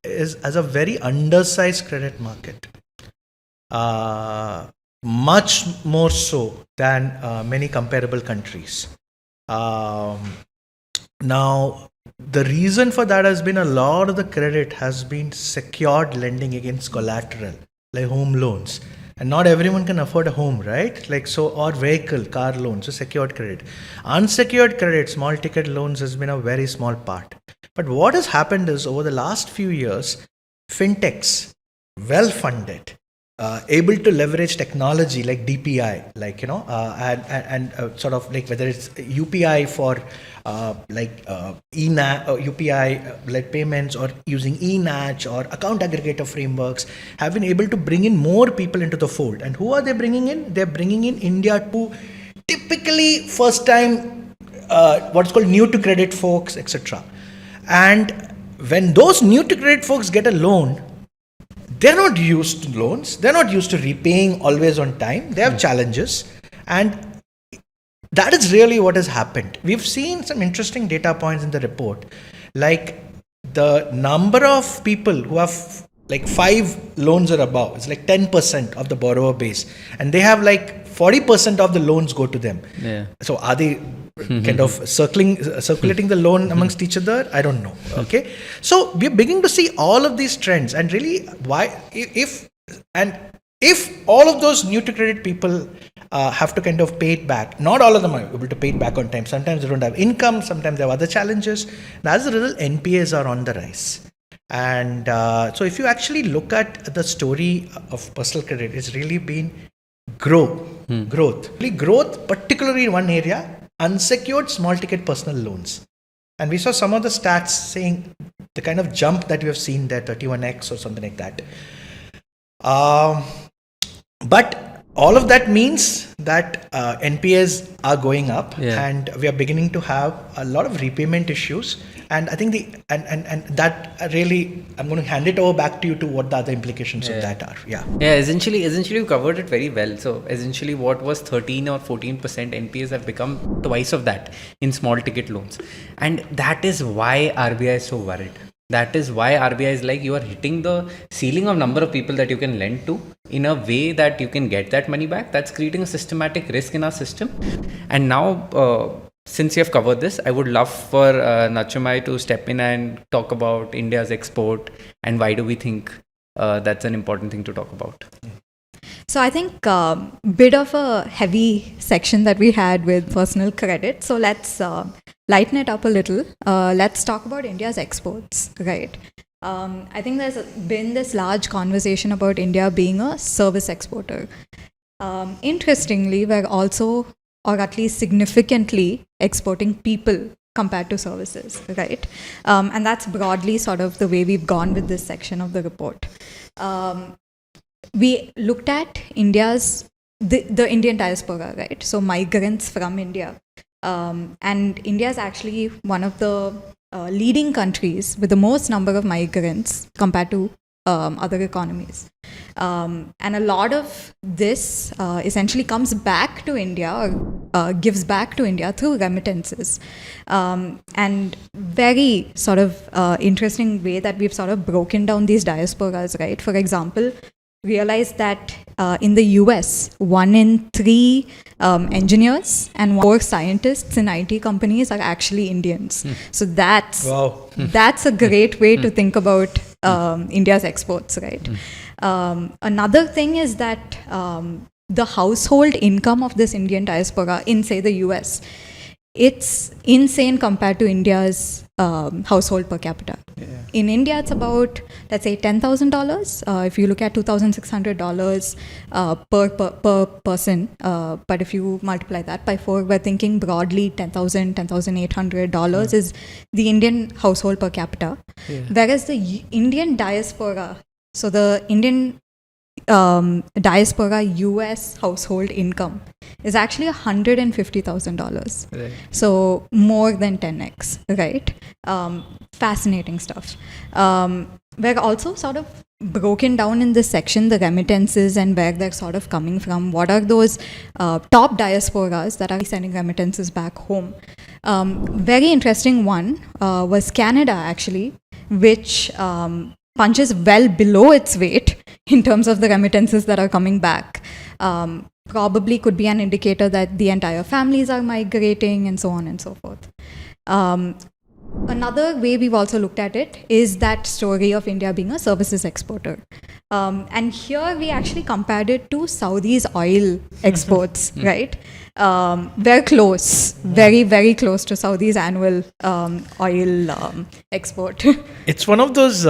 is as a very undersized credit market, much more so than many comparable countries. Now, the reason for that has been a lot of the credit has been secured lending against collateral, like home loans. And not everyone can afford a home, right? Like so, or vehicle, car loans, so secured credit. Unsecured credit, small ticket loans has been a very small part. But what has happened is over the last few years, fintechs, well funded, able to leverage technology like DPI, like, and sort of like whether it's UPI for UPI led payments or using eNACH or account aggregator frameworks, have been able to bring in more people into the fold. And who are they bringing in? They're bringing in India to typically first time, what's called new to credit folks, etc. And when those new to credit folks get a loan, they're not used to loans. They're not used to repaying always on time. They have challenges. And that is really what has happened. We've seen some interesting data points in the report, like the number of people who have like 5 loans or above. It's like 10% of the borrower base. And they have like 40% of the loans go to them. Yeah. So are they kind of circulating the loan amongst each other? I don't know. Okay. So we're beginning to see all of these trends, and really if all of those new to credit people have to kind of pay it back, not all of them are able to pay it back on time. Sometimes they don't have income, sometimes they have other challenges. And as a result, NPAs are on the rise. And so if you actually look at the story of personal credit, it's really been growth, particularly in one area, unsecured small ticket personal loans. And we saw some of the stats saying the kind of jump that we have seen there, 31x or something like that. But all of that means that NPAs are going up, and we are beginning to have a lot of repayment issues. And I think that really, I'm going to hand it over back to you to what the other implications of that are. Essentially you covered it very well. So essentially what was 13 or 14% NPAs have become twice of that in small ticket loans. And that is why RBI is so worried. That is why RBI is like, you are hitting the ceiling of number of people that you can lend to in a way that you can get that money back. That's creating a systematic risk in our system. And now, since you have covered this, I would love for Nachammai to step in and talk about India's export and why do we think that's an important thing to talk about. So I think bit of a heavy section that we had with personal credit. So let's lighten it up a little. Let's talk about India's exports, right? I think there's been this large conversation about India being a service exporter. Interestingly, we're also, or at least significantly, exporting people compared to services, right? And that's broadly sort of the way we've gone with this section of the report. We looked at the Indian diaspora, right? So migrants from India. And India is actually one of the leading countries with the most number of migrants compared to other economies. And a lot of this essentially comes back to India or gives back to India through remittances. And very sort of interesting way that we've sort of broken down these diasporas, right? For example, realized that in the US, 1 in 3 engineers and 4 scientists in IT companies are actually Indians. So that's a great way to think about India's exports, right? Another thing is that the household income of this Indian diaspora in, say, the US, it's insane compared to India's household per capita. In India, it's about, let's say, $10,000. If you look at $2,600 per person, but if you multiply that by 4, we're thinking broadly $10,000, $10,800 is the Indian household per capita. Whereas the Indian diaspora, so the Indian diaspora US household income is actually $150,000. Right. So more than 10x, right? Fascinating stuff. we're also sort of broken down in this section the remittances and where they're sort of coming from. What are those top diasporas that are sending remittances back home? Very interesting one was Canada, actually, which punches well below its weight in terms of the remittances that are coming back. Probably could be an indicator that the entire families are migrating and so on and so forth. Another way we've also looked at it is that story of India being a services exporter. And here we actually compared it to Saudi's oil exports, right? We're close, very, very close to Saudi's annual oil export. It's one of those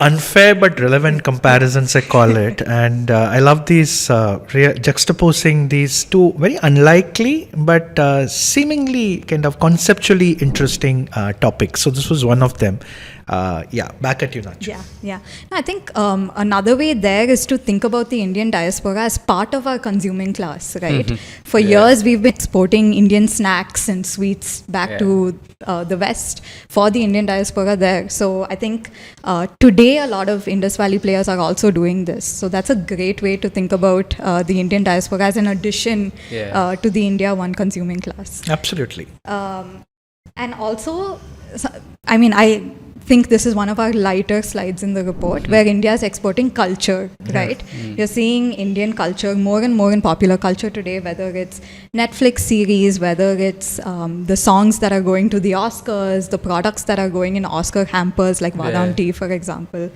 unfair but relevant comparisons, I call it. And I love these juxtaposing these two very unlikely but seemingly kind of conceptually interesting topics. So this was one of them. Back at you, Nacho. Yeah. No, I think another way there is to think about the Indian diaspora as part of our consuming class, right? For years, we've been exporting Indian snacks and sweets back to the West for the Indian diaspora there. So I think today a lot of Indus Valley players are also doing this. So that's a great way to think about the Indian diaspora as an addition to the India one consuming class. Absolutely. And also, I mean, I think this is one of our lighter slides in the report where India is exporting culture, right? You're seeing Indian culture more and more in popular culture today, whether it's Netflix series, whether it's the songs that are going to the Oscars, the products that are going in Oscar hampers like Badam tea, for example.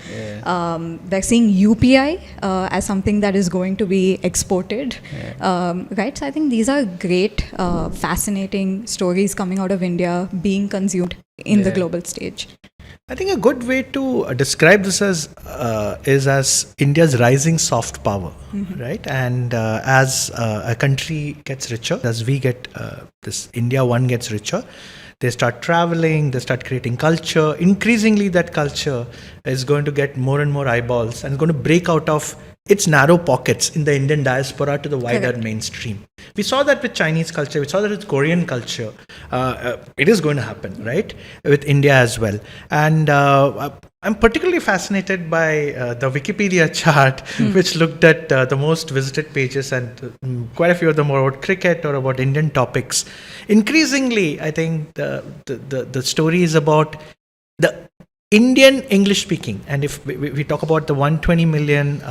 They're seeing UPI as something that is going to be exported, right? So I think these are great, fascinating stories coming out of India being consumed in the global stage. I think a good way to describe this as is as India's rising soft power, right? And as a country gets richer, as we get this India one gets richer, they start traveling, they start creating culture. Increasingly, that culture is going to get more and more eyeballs and going to break out of its narrow pockets in the Indian diaspora to the wider mainstream. We saw that with Chinese culture, we saw that with Korean culture. It is going to happen, right? With India as well. And I'm particularly fascinated by the Wikipedia chart, which looked at the most visited pages, and quite a few of them were about cricket or about Indian topics. Increasingly, I think the story is about the Indian English speaking. And if we talk about the 120 million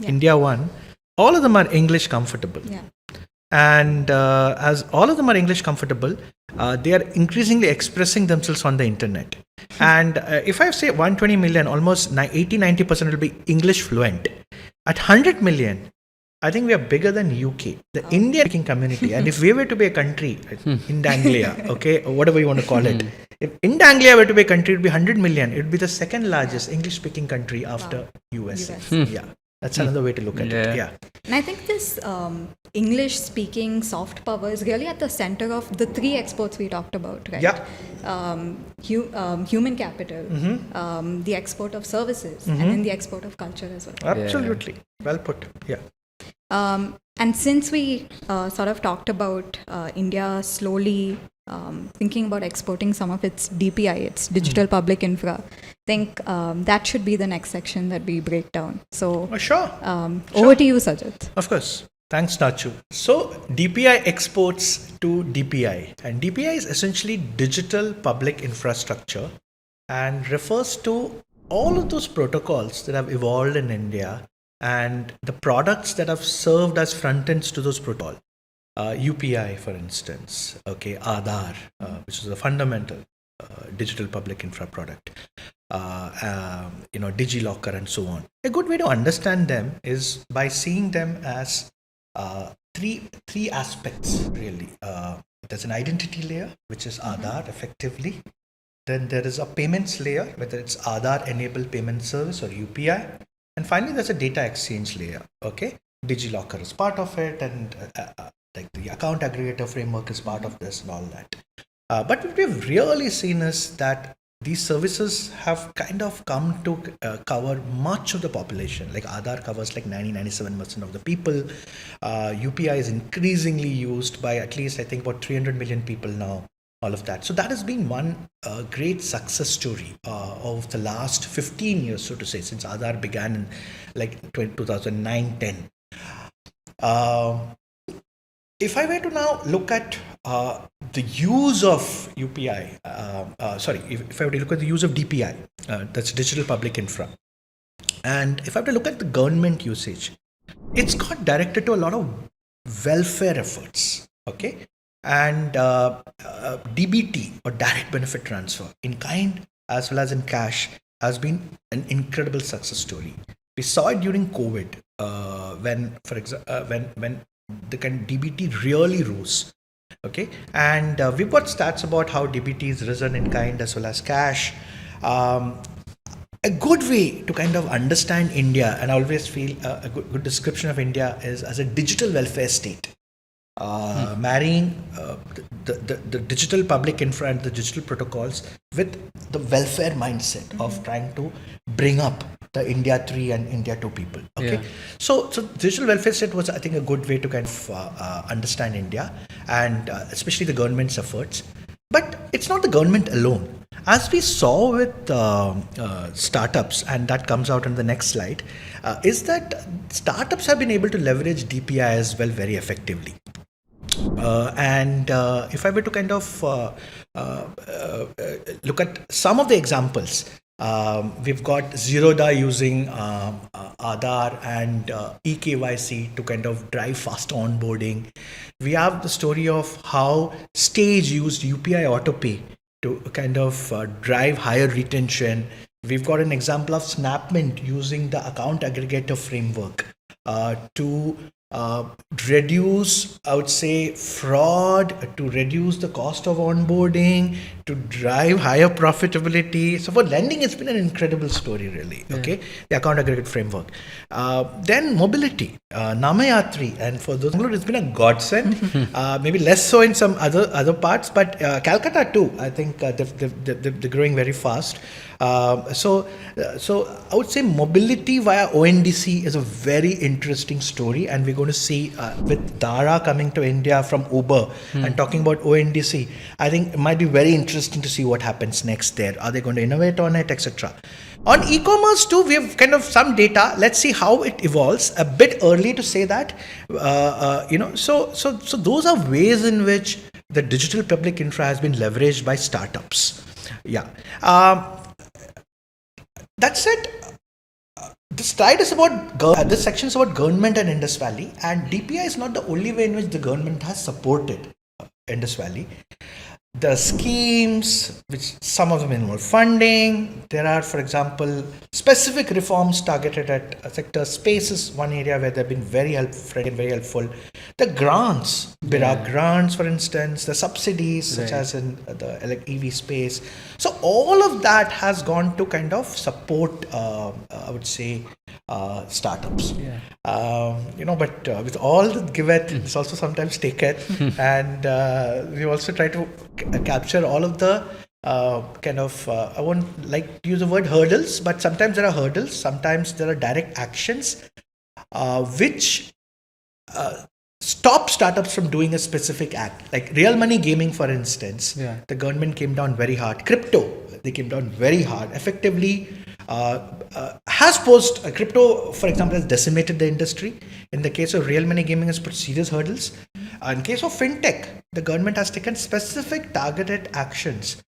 India one, all of them are English comfortable. And as all of them are English comfortable, they are increasingly expressing themselves on the internet. And if I say 120 million, almost 80-90% will be English fluent. At 100 million, I think we are bigger than UK, the Indian speaking community. And if we were to be a country, Indanglia, okay, or whatever you want to call it, if Indanglia were to be a country, it would be 100 million. It would be the second largest English speaking country after USA. Yeah. That's another way to look at it. Yeah. And I think this English-speaking soft power is really at the center of the three exports we talked about, right? Human capital, the export of services, and then the export of culture as well. Absolutely. Well put. Yeah. And since we sort of talked about India slowly thinking about exporting some of its DPI, its digital public infra, I think that should be the next section that we break down. So, over to you, Sajith. Of course. Thanks, Nachu. So, DPI exports to DPI. And DPI is essentially digital public infrastructure and refers to all of those protocols that have evolved in India and the products that have served as front ends to those protocols. UPI, for instance, Aadhaar, which is a fundamental digital public infra product, DigiLocker and so on. A good way to understand them is by seeing them as three aspects, really. There's an identity layer, which is Aadhaar, effectively. Then there is a payments layer, whether it's Aadhaar enabled payment service or UPI. And finally, there's a data exchange layer. DigiLocker is part of it, and like the account aggregator framework is part of this and all that. But what we've really seen is that these services have kind of come to cover much of the population. Like Aadhaar covers like 97% of the people. UPI is increasingly used by at least, I think, about 300 million people now. all of that. So that has been one great success story of the last 15 years, so to say, since Aadhaar began in like 2009-10. If I were to now look at the use of UPI, if I were to look at the use of DPI, that's digital public infra, and if I were to look at the government usage, it's got directed to a lot of welfare efforts, okay? And DBT, or direct benefit transfer, in kind as well as in cash, has been an incredible success story. We saw it during COVID, when the kind of DBT really rose, okay? And we've got stats about how DBT has risen in kind as well as cash. A good way to kind of understand India, and I always feel a good description of India is as a digital welfare state. Marrying the digital public infra and the digital protocols with the welfare mindset of trying to bring up the India 3 and India 2 people. Okay, yeah. So digital welfare state was, I think, a good way to kind of understand India, and especially the government's efforts. But it's not the government alone. As we saw with startups, and that comes out on the next slide, is that startups have been able to leverage DPI as well very effectively. And if I were to kind of look at some of the examples, we've got Zerodha using Aadhaar and eKYC to kind of drive faster onboarding. We have the story of how Stage used UPI AutoPay to kind of drive higher retention. We've got an example of Snapmint using the account aggregator framework to reduce, I would say, fraud, to reduce the cost of onboarding, to drive higher profitability. So for lending, it's been an incredible story, really. Yeah. Okay, the account aggregate framework. Then mobility, Namayatri, and for those, it's been a godsend. Maybe less so in some other parts, but Calcutta too. I think they're growing very fast. So I would say mobility via ONDC is a very interesting story, and we're going to see with Dara coming to India from Uber and talking about ONDC. I think it might be very interesting to see what happens next there. Are they going to innovate on it, etc.? On e-commerce too, we have kind of some data. Let's see how it evolves. A bit early to say that, So those are ways in which the digital public infra has been leveraged by startups. Yeah. That said, this slide is about this section is about government and Indus Valley, and DPI is not the only way in which the government has supported Indus Valley. The schemes, which some of them involve funding. There are, for example, specific reforms targeted at sector. Space is one area where they've been very helpful. The grants, BIRA grants, for instance, the subsidies, such as in the EV space. So all of that has gone to kind of support, I would say, startups. But with all the giveth, it's also sometimes taketh, and we also try to capture all of the I won't like to use the word hurdles, but sometimes there are hurdles, sometimes there are direct actions which stop startups from doing a specific act. Like real money gaming, for instance, the government came down very hard. Crypto, they came down very hard. Effectively, has posed crypto, for example, has decimated the industry. In the case of real money gaming, has put serious hurdles. In case of Fintech, the government has taken specific targeted actions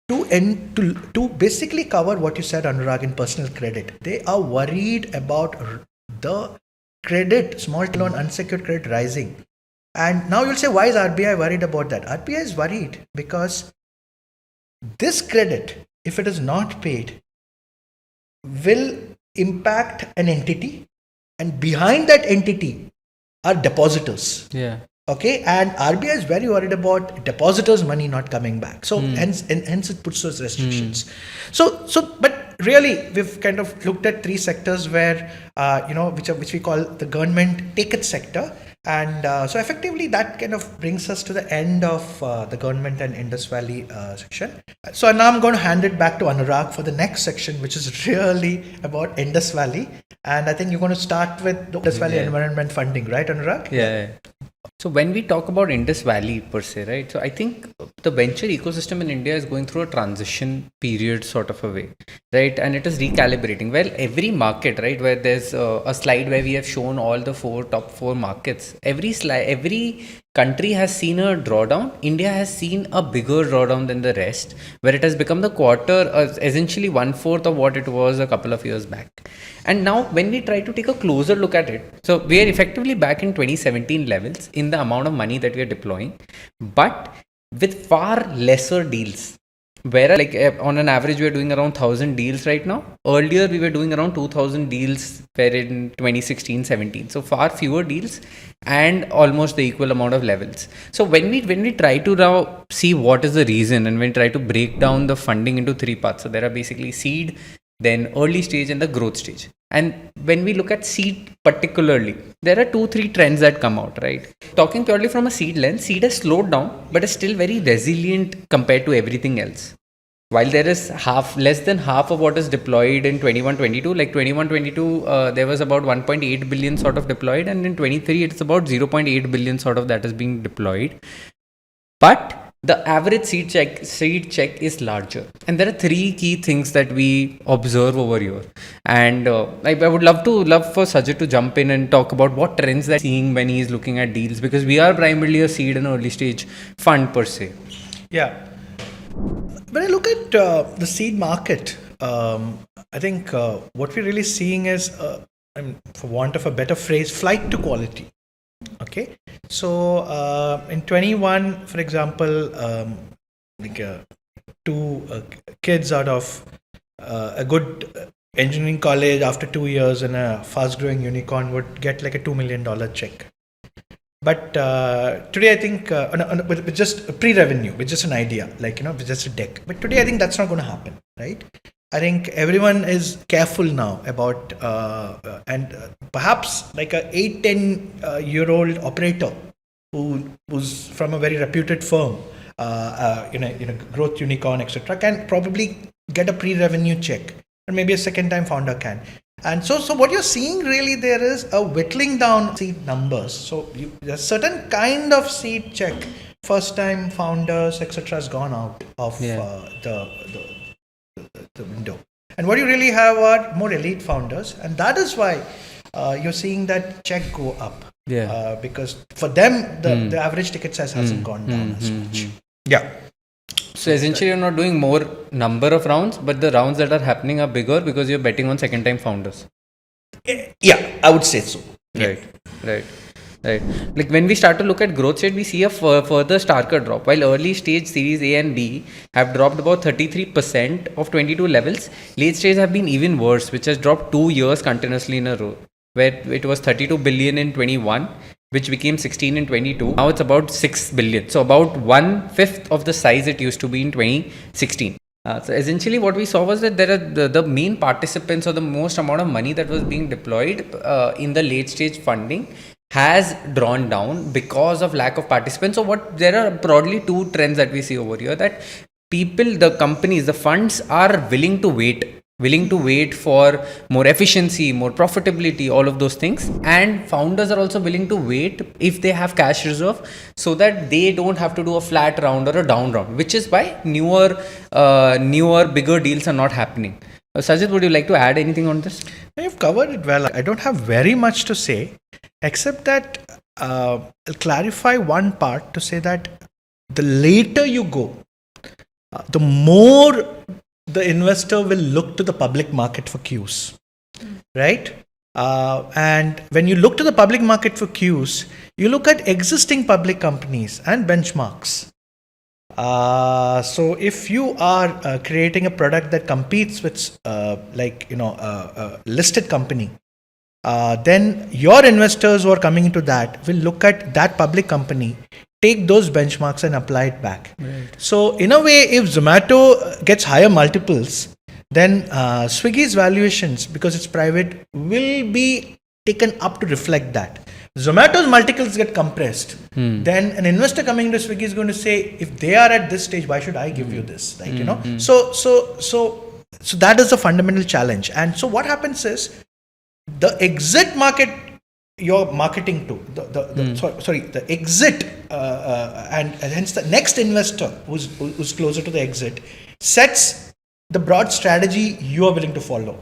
to basically cover what you said, Anurag, in personal credit. They are worried about the credit, small loan, unsecured credit rising. And now you'll say, why is RBI worried about that? RBI is worried because this credit, if it is not paid, will impact an entity, and behind that entity are depositors. Okay, and RBI is very worried about depositors' money not coming back. So hence it puts those restrictions. But really, we've kind of looked at three sectors where which we call the government take it sector. And so effectively that kind of brings us to the end of the government and Indus Valley section. So now I'm going to hand it back to Anurag for the next section, which is really about Indus Valley. And I think you're going to start with the Indus Valley environment funding, right, Anurag? Yeah. So when we talk about Indus Valley per se, right? So I think the venture ecosystem in India is going through a transition period sort of a way, right? And it is recalibrating. Well, every market, right, where there's a slide where we have shown all the top four markets, every country has seen a drawdown. India has seen a bigger drawdown than the rest, where it has become the quarter, essentially 1/4 of what it was a couple of years back. And now when we try to take a closer look at it, so we are effectively back in 2017 levels in the amount of money that we are deploying, but with far lesser deals. Whereas on an average we are doing around 1,000 deals right now. Earlier we were doing around 2,000 deals in 2016-17. So far fewer deals and almost the equal amount of levels. So when we try to now see what is the reason, and when we try to break down the funding into three parts. So there are basically seed, then early stage and the growth stage. And when we look at seed particularly, there are 2-3 trends that come out, right? Talking purely from a seed lens, seed has slowed down, but is still very resilient compared to everything else. While there is less than half of what is deployed in 21-22, like 21-22, there was about 1.8 billion sort of deployed, and in 23, it's about 0.8 billion sort of that is being deployed. But the average seed check is larger, and there are 3 key things that we observe over here. And I would love for Sajith to jump in and talk about what trends that he's seeing when he's looking at deals, because we are primarily a seed and early stage fund per se. Yeah. When I look at the seed market, I think what we're really seeing is, for want of a better phrase, flight to quality. Okay, so in 21, for example, two kids out of a good engineering college after 2 years in a fast-growing unicorn would get like a $2 million check. But today, I think with just pre-revenue, with just an idea, with just a deck. But today, I think that's not going to happen, right? I think everyone is careful now about, and perhaps like a 8-10 year old operator who's from a very reputed firm, growth unicorn, etc., can probably get a pre-revenue check, or maybe a second-time founder can. And so what you're seeing really there is a whittling down seed numbers. So there's certain kind of seed check, first-time founders, etc., has gone out of the window. And what you really have are more elite founders, and that is why you're seeing that check go up. Yeah. Because for them, the average ticket size hasn't gone down as much. Yeah. So essentially, you're not doing more number of rounds, but the rounds that are happening are bigger because you're betting on second-time founders. Yeah, I would say so. Right. Like when we start to look at growth stage, we see a further starker drop. While early stage series A and B have dropped about 33% of 22 levels, late stage have been even worse, which has dropped 2 years continuously in a row, where it was 32 billion in 21, which became 16 in 22. Now it's about 6 billion. So about 1/5 of the size it used to be in 2016. So essentially what we saw was that there are the main participants, or the most amount of money that was being deployed in the late stage funding has drawn down because of lack of participants. So there are broadly 2 trends that we see over here, that people, the companies, the funds are willing to wait for more efficiency, more profitability, all of those things. And founders are also willing to wait if they have cash reserve, so that they don't have to do a flat round or a down round, which is why newer, bigger deals are not happening. Sajith, would you like to add anything on this? You've covered it well. I don't have very much to say, except that I'll clarify one part to say that the later you go, the more the investor will look to the public market for cues, right? And when you look to the public market for cues, you look at existing public companies and benchmarks. So if you are creating a product that competes with a listed company, then your investors who are coming into that will look at that public company, take those benchmarks and apply it back. Right. So in a way, if Zomato gets higher multiples, then Swiggy's valuations, because it's private, will be taken up to reflect that. Zomato's multiples get compressed. Then an investor coming into Swiggy is going to say, if they are at this stage, why should I give you this? So that is a fundamental challenge. And so what happens is, the exit market you're marketing to, the exit, and hence the next investor who's closer to the exit sets the broad strategy you are willing to follow.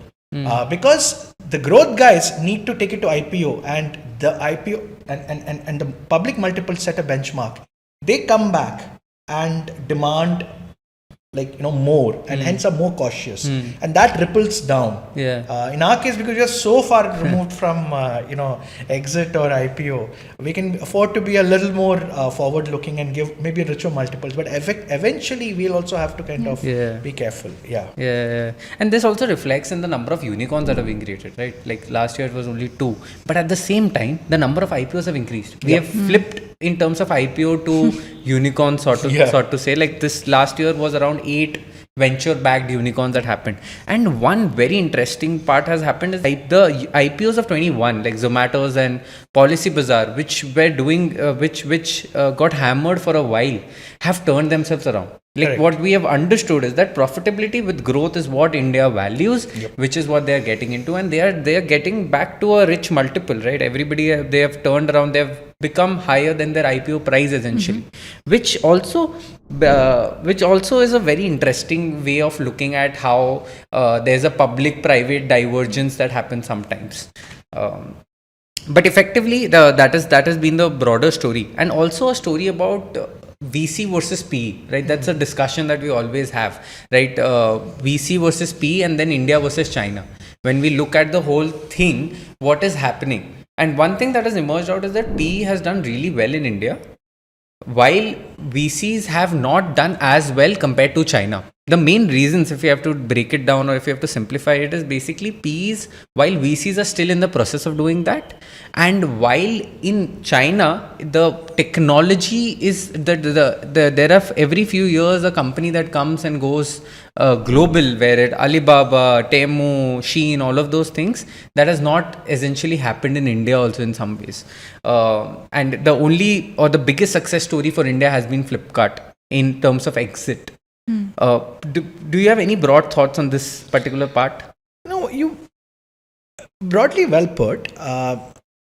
Because the growth guys need to take it to IPO, and the IPO and the public multiple set a benchmark. They come back and demand more, and hence are more cautious, and that ripples down. In our case, because we are so far removed from exit or IPO, we can afford to be a little more forward looking and give maybe richer multiples, but eventually we'll also have to kind of be careful. And this also reflects in the number of unicorns that are being created, right? Like last year it was only 2, but at the same time the number of IPOs have increased. We have flipped in terms of IPO to unicorn sort to say. Like this last year was around 8 venture backed unicorns that happened, and one very interesting part has happened is the IPOs of 21, like Zomato's and Policy Bazaar, which were doing which got hammered for a while, have turned themselves around. Like what we have understood is that profitability with growth is what India values, which is what they are getting into, and they are getting back to a rich multiple, right? Everybody they have turned around, they have become higher than their IPO price essentially, which also is a very interesting way of looking at how there's a public-private divergence that happens sometimes. But effectively, that has been the broader story, and also a story about VC versus PE, right? That's a discussion that we always have, right? VC versus PE, and then India versus China. When we look at the whole thing, what is happening? And one thing that has emerged out is that PE has done really well in India, while VCs have not done as well compared to China. The main reasons, if you have to break it down or if you have to simplify it, is basically PEs, while VCs are still in the process of doing that, and while in China the technology is there are every few years a company that comes and goes global, where it Alibaba, Temu, Shein, all of those things, that has not essentially happened in India also in some ways. And the only or the biggest success story for India has been Flipkart in terms of exit. Do you have any broad thoughts on this particular part? No, you broadly well put. I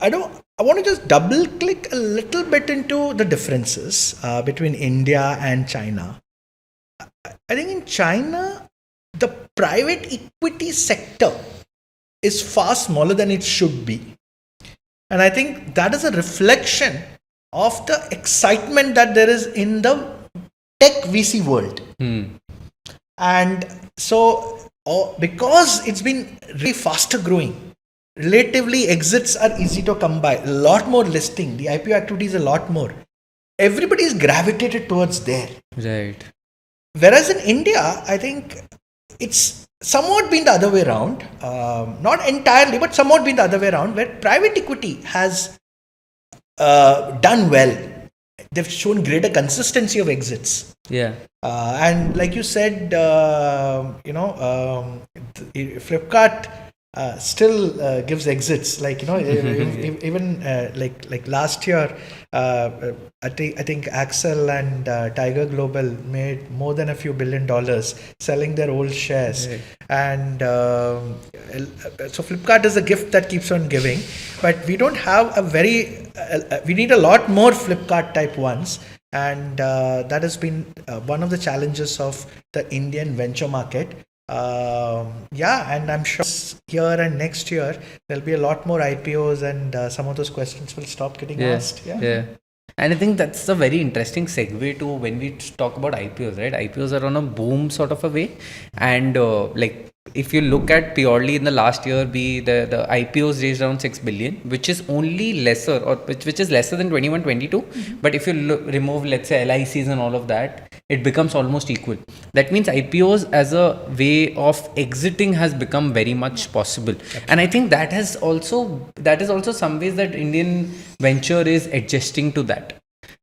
want to just double click a little bit into the differences between India and China. I think in China, the private equity sector is far smaller than it should be. And I think that is a reflection of the excitement that there is in the tech VC world. And so, because it's been really faster growing, relatively exits are easy to come by, a lot more listing, the IPO activity is a lot more. Everybody is gravitated towards there. Right. Whereas in India, I think it's somewhat been the other way around, not entirely, but somewhat been the other way around, where private equity has done well. They've shown greater consistency of exits. And like you said, Flipkart still gives exits. Like even like last year, I think Axel and Tiger Global made more than a few $1 billion selling their old shares. And so Flipkart is a gift that keeps on giving, but we don't have we need a lot more Flipkart type ones. And that has been one of the challenges of the Indian venture market. And I'm sure here and next year there'll be a lot more IPOs, and some of those questions will stop getting asked. And I think that's a very interesting segue to when we talk about IPOs, right? IPOs are on a boom sort of a way, and if you look at purely in the last year, the IPOs raised around 6 billion, which is only lesser, or which is lesser than 21-22. But if you remove, let's say, LICs and all of that, it becomes almost equal. That means IPOs as a way of exiting has become very much possible. And I think that is also some ways that Indian venture is adjusting to that.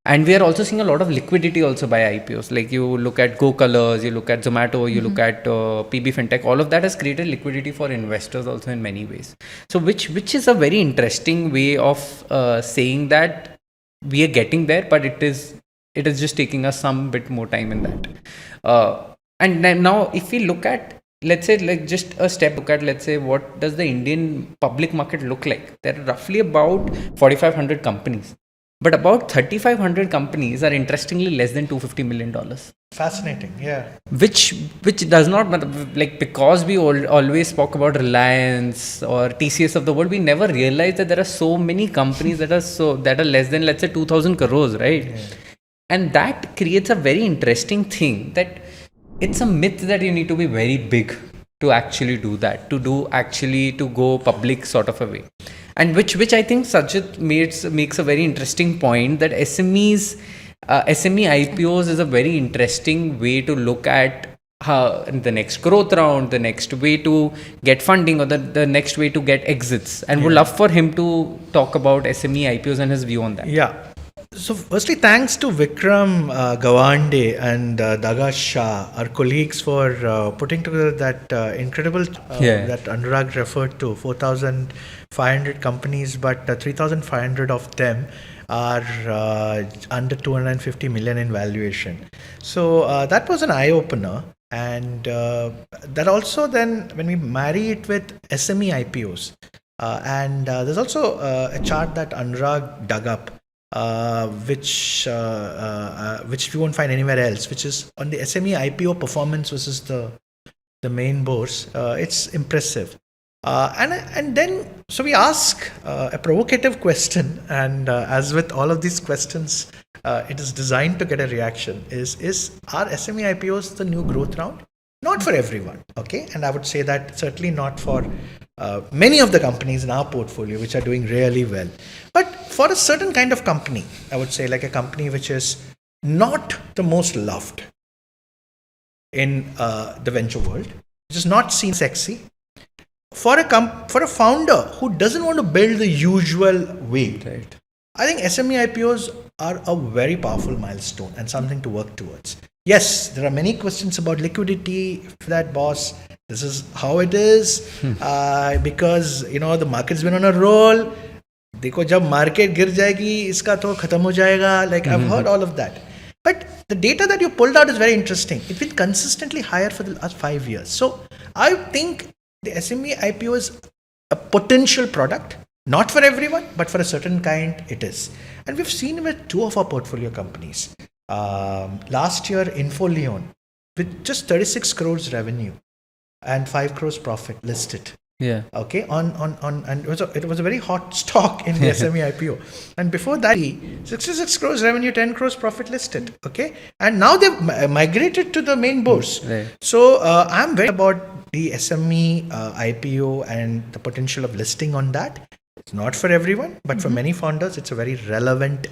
And we are also seeing a lot of liquidity also by IPOs. Like you look at Go Colors, you look at Zomato, you look at PB Fintech, all of that has created liquidity for investors also in many ways. So which is a very interesting way of saying that we are getting there, but it is just taking us some bit more time in that. And now if we look at let's say, like, just a step look at, let's say, what does the Indian public market look like? There are roughly about 4,500 companies, but about 3,500 companies are interestingly less than $250 million. Fascinating, yeah. Which does not, like, because we always spoke about Reliance or TCS of the world, we never realized that there are so many companies that are less than, let's say, 2,000 crores, right? Yeah. And that creates a very interesting thing, that it's a myth that you need to be very big to actually do that, to go public sort of a way. And which I think Sajith makes a very interesting point, that SME IPOs is a very interesting way to look at the next growth round, the next way to get funding, or the next way to get exits. And would love for him to talk about SME IPOs and his view on that. Yeah. So firstly, thanks to Vikram Gawande and Daga Shah, our colleagues, for putting together that incredible that Anurag referred to, 4,500 companies, but 3,500 of them are under 250 million in valuation. So that was an eye-opener. And that also then, when we marry it with SME IPOs, and there's also a chart that Anurag dug up, which you won't find anywhere else, which is on the SME IPO performance versus the main bourse. It's impressive. And then, so we ask a provocative question, and as with all of these questions, it is designed to get a reaction. Is our SME IPOs the new growth round? Not for everyone, okay? And I would say that certainly not for many of the companies in our portfolio, which are doing really well. But for a certain kind of company, I would say, like a company which is not the most loved in the venture world, which is not seen sexy, for a founder who doesn't want to build the usual way, Right. I think SME IPOs are a very powerful milestone and something to work towards. Yes, there are many questions about liquidity for that, boss. This is how it is, because the market's been on a roll. देखो जब market गिर जाएगी इसका तो खत्म हो जाएगा. Like I've heard all of that. But the data that you pulled out is very interesting. It's been consistently higher for the last 5 years. So I think the SME IPO is a potential product. Not for everyone, but for a certain kind, it is. And we've seen with two of our portfolio companies. Last year, Infoleon, with just 36 crores revenue and 5 crores profit listed. Yeah. Okay. And it was a very hot stock in the SME IPO. And before that, 66 crores revenue, 10 crores profit listed. Okay. And now they've migrated to the main bourse. Right. So I'm very about the SME IPO and the potential of listing on that. It's not for everyone, but for many founders, it's a very relevant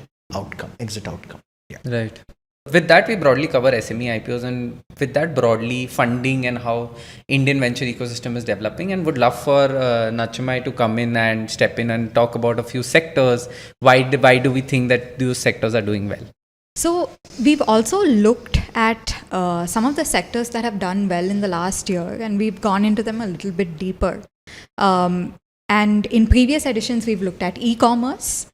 exit outcome. Yeah. Right. With that, we broadly cover SME IPOs, and with that broadly funding and how Indian venture ecosystem is developing, and would love for Nachammai to come in and step in and talk about a few sectors. Why do we think that those sectors are doing well? So we've also looked at some of the sectors that have done well in the last year, and we've gone into them a little bit deeper. And in previous editions, we've looked at e-commerce.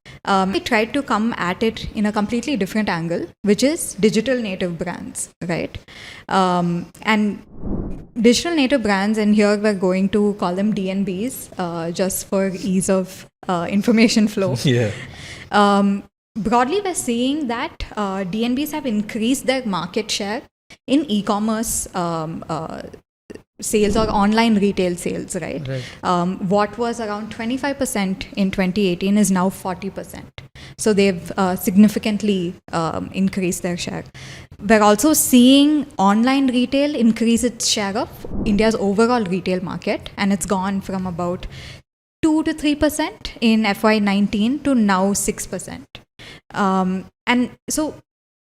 We tried to come at it in a completely different angle, which is digital native brands, right? And digital native brands, and here we're going to call them DNBs, just for ease of information flow. Yeah. Broadly, we're seeing that DNBs have increased their market share in e-commerce sales or online retail sales, right? What was around 25% in 2018 is now 40%. So they've significantly increased their share. We're also seeing online retail increase its share of India's overall retail market, and it's gone from about 2 to 3% in FY19 to now 6%. And so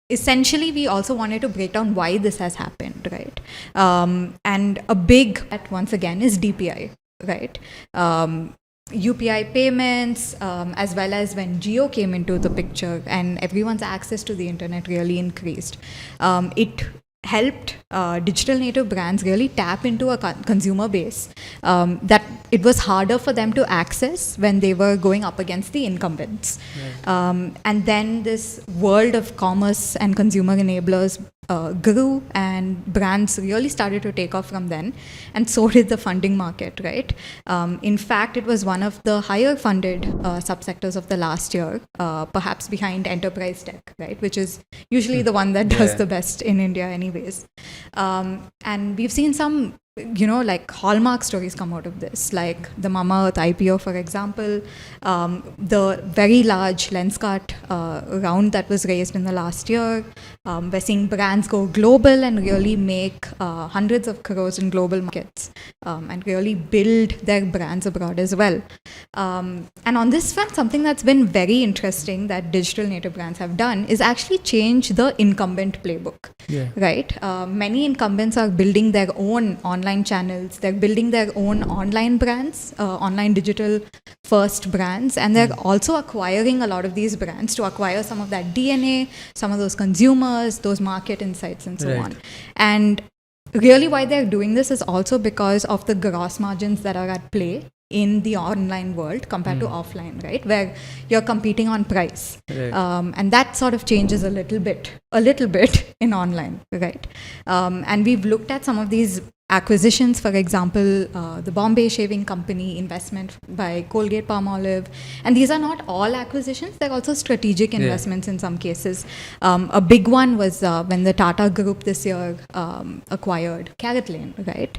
essentially, we also wanted to break down why this has happened, right? And a big, once again, is DPI, right? UPI payments, as well as when Jio came into the picture and everyone's access to the internet really increased. It helped digital native brands really tap into a consumer base that it was harder for them to access when they were going up against the incumbents. And then this world of commerce and consumer enablers grew and brands really started to take off from then, and so did the funding market, right? In fact, it was one of the higher funded subsectors of the last year, perhaps behind enterprise tech, right? Which is usually the one that does the best in India anyways. And we've seen some like hallmark stories come out of this, like the Mamaearth IPO, for example, the very large Lenskart round that was raised in the last year. We're seeing brands go global and really make hundreds of crores in global markets and really build their brands abroad as well. And on this front, something that's been very interesting that digital native brands have done is actually change the incumbent playbook, right? Many incumbents are building their own online channels, they're building their own online brands, online digital first brands, and they're also acquiring a lot of these brands to acquire some of that DNA, some of those consumers, those market insights and so on. And really why they're doing this is also because of the gross margins that are at play in the online world compared to offline, right? Where you're competing on price. And that sort of changes a little bit in online, right? And we've looked at some of these acquisitions, for example, the Bombay Shaving Company investment by Colgate Palmolive. And these are not all acquisitions, they're also strategic investments in some cases. A big one was when the Tata Group this year acquired Carrot Lane, right?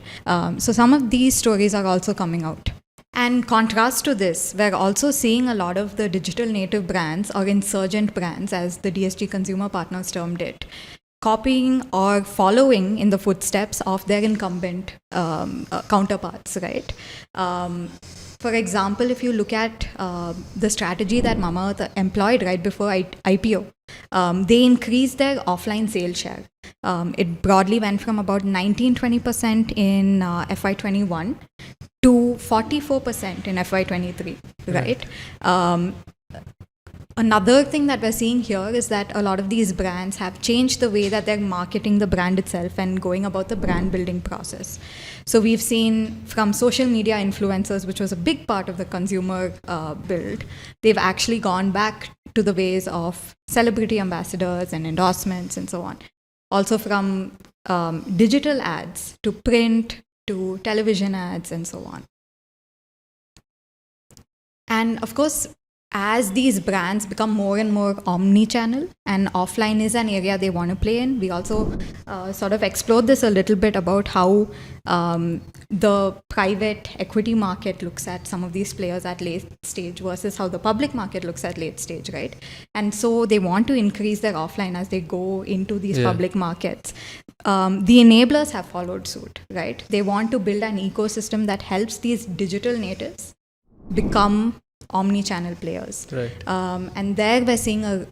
So some of these stories are also coming out. And contrast to this, we're also seeing a lot of the digital native brands or insurgent brands, as the DSG Consumer Partners termed it, copying or following in the footsteps of their incumbent counterparts, right? For example, if you look at the strategy that Mamaearth employed right before IPO, they increased their offline sales share. It broadly went from about 19-20% in FY21 to 44% in FY23, right? Another thing that we're seeing here is that a lot of these brands have changed the way that they're marketing the brand itself and going about the brand building process. So we've seen from social media influencers, which was a big part of the consumer build, they've actually gone back to the ways of celebrity ambassadors and endorsements and so on. Also from digital ads to print to television ads and so on. And of course, as these brands become more and more omni-channel and offline is an area they want to play in, we also sort of explored this a little bit about how the private equity market looks at some of these players at late stage versus how the public market looks at late stage, right? And so they want to increase their offline as they go into these public markets. The enablers have followed suit, right? They want to build an ecosystem that helps these digital natives become omni-channel players. Right. And there we're seeing a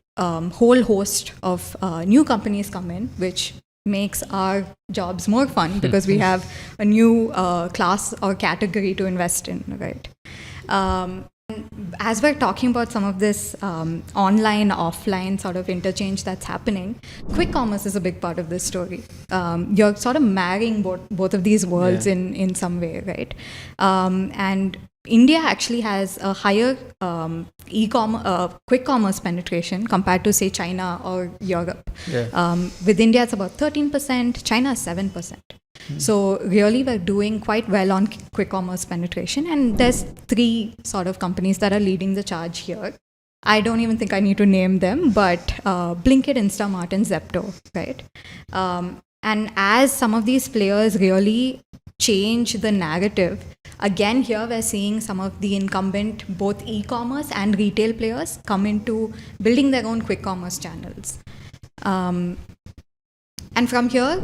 whole host of new companies come in, which makes our jobs more fun because we have a new class or category to invest in, right? As we're talking about some of this online, offline sort of interchange that's happening, quick commerce is a big part of this story. You're sort of marrying both of these worlds in some way, right? And India actually has a higher quick commerce penetration compared to, say, China or Europe. With India, it's about 13%, China is 7%. So really, we're doing quite well on quick commerce penetration. And there's 3 sort of companies that are leading the charge here. I don't even think I need to name them, but Blinkit, Instamart, and Zepto, right? And as some of these players really change the narrative, again, here we're seeing some of the incumbent, both e-commerce and retail players come into building their own quick commerce channels. And from here,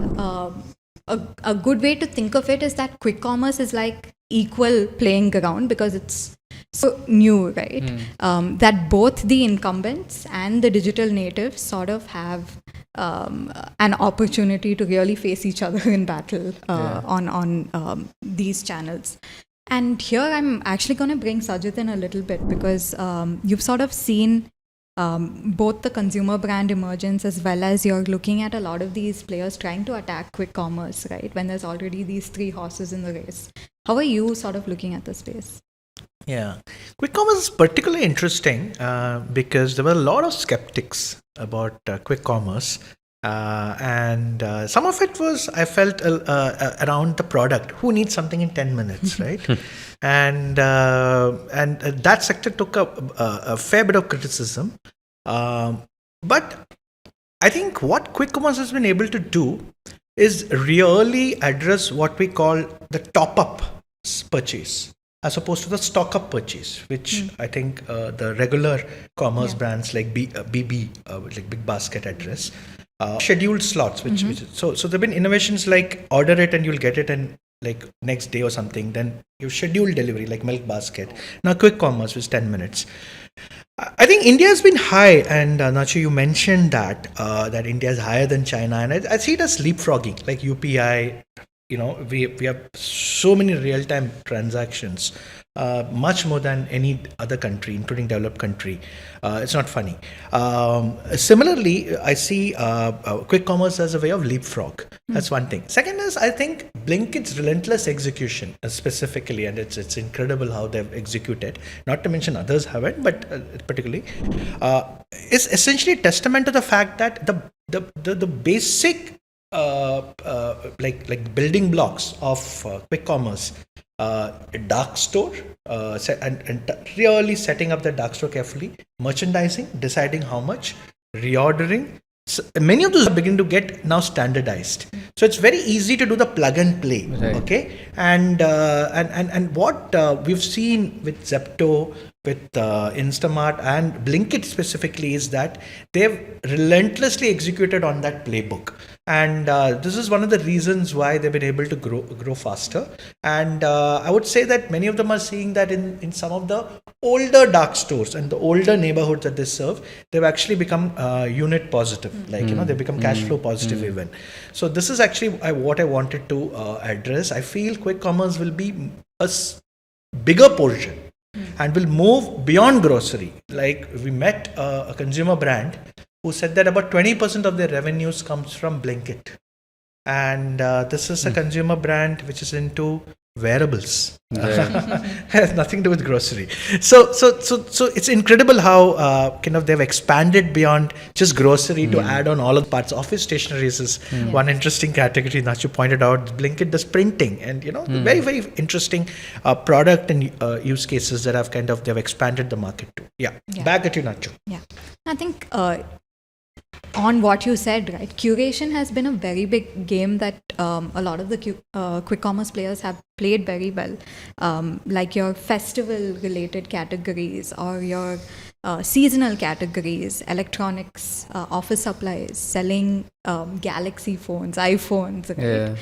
a good way to think of it is that quick commerce is like equal playing ground because it's so new, right? That both the incumbents and the digital natives sort of have an opportunity to really face each other in battle on these channels. And here I'm actually going to bring Sajith in a little bit because you've sort of seen both the consumer brand emergence as well as you're looking at a lot of these players trying to attack quick commerce, right? When there's already these 3 horses in the race. How are you sort of looking at the space? Yeah, quick commerce is particularly interesting because there were a lot of skeptics about quick commerce And some of it was, I felt, around the product. Who needs something in 10 minutes, right? And that sector took a fair bit of criticism. But I think what quick commerce has been able to do is really address what we call the top-up purchase, as opposed to the stock-up purchase, which I think the regular commerce brands like BB, like Big Basket, address. Scheduled slots, which so there've been innovations like order it and you'll get it in like next day or something. Then you schedule delivery like Milk Basket. Now quick commerce was 10 minutes. I think India has been high, and Nacho, you mentioned that India is higher than China, and I see it as leapfrogging, like UPI. We have so many real-time transactions, much more than any other country, including developed country. It's not funny. Similarly, I see quick commerce as a way of leapfrog. That's one thing. Second is, I think Blinkit's relentless execution specifically, and it's incredible how they've executed, not to mention others haven't, but particularly, is essentially a testament to the fact that the basic like building blocks of quick commerce, a dark store, and really setting up the dark store carefully, merchandising, deciding how much, reordering. So many of those are beginning to get now standardized. So it's very easy to do the plug and play. Right. Okay, and what we've seen with Zepto, with Instamart and Blinkit specifically, is that they've relentlessly executed on that playbook. And this is one of the reasons why they've been able to grow faster. And I would say that many of them are seeing that in some of the older dark stores and the older neighborhoods that they serve, they've actually become unit positive. They become cash flow positive even. So this is actually what I wanted to address. I feel quick commerce will be a bigger portion and will move beyond grocery. Like we met a consumer brand who said that about 20% of their revenues comes from Blinkit. And this is a consumer brand which is into wearables. Has nothing to do with grocery. So it's incredible how they've expanded beyond just grocery to add on all of the parts. Office stationery is one interesting category that you pointed out. Blinkit does printing, and very, very interesting product and use cases that have they've expanded the market to. Back at you, Nacho. I think on what you said, right, curation has been a very big game that a lot of the quick commerce players have played very well, like your festival related categories or your seasonal categories, electronics, office supplies, selling Galaxy phones, iPhones, right?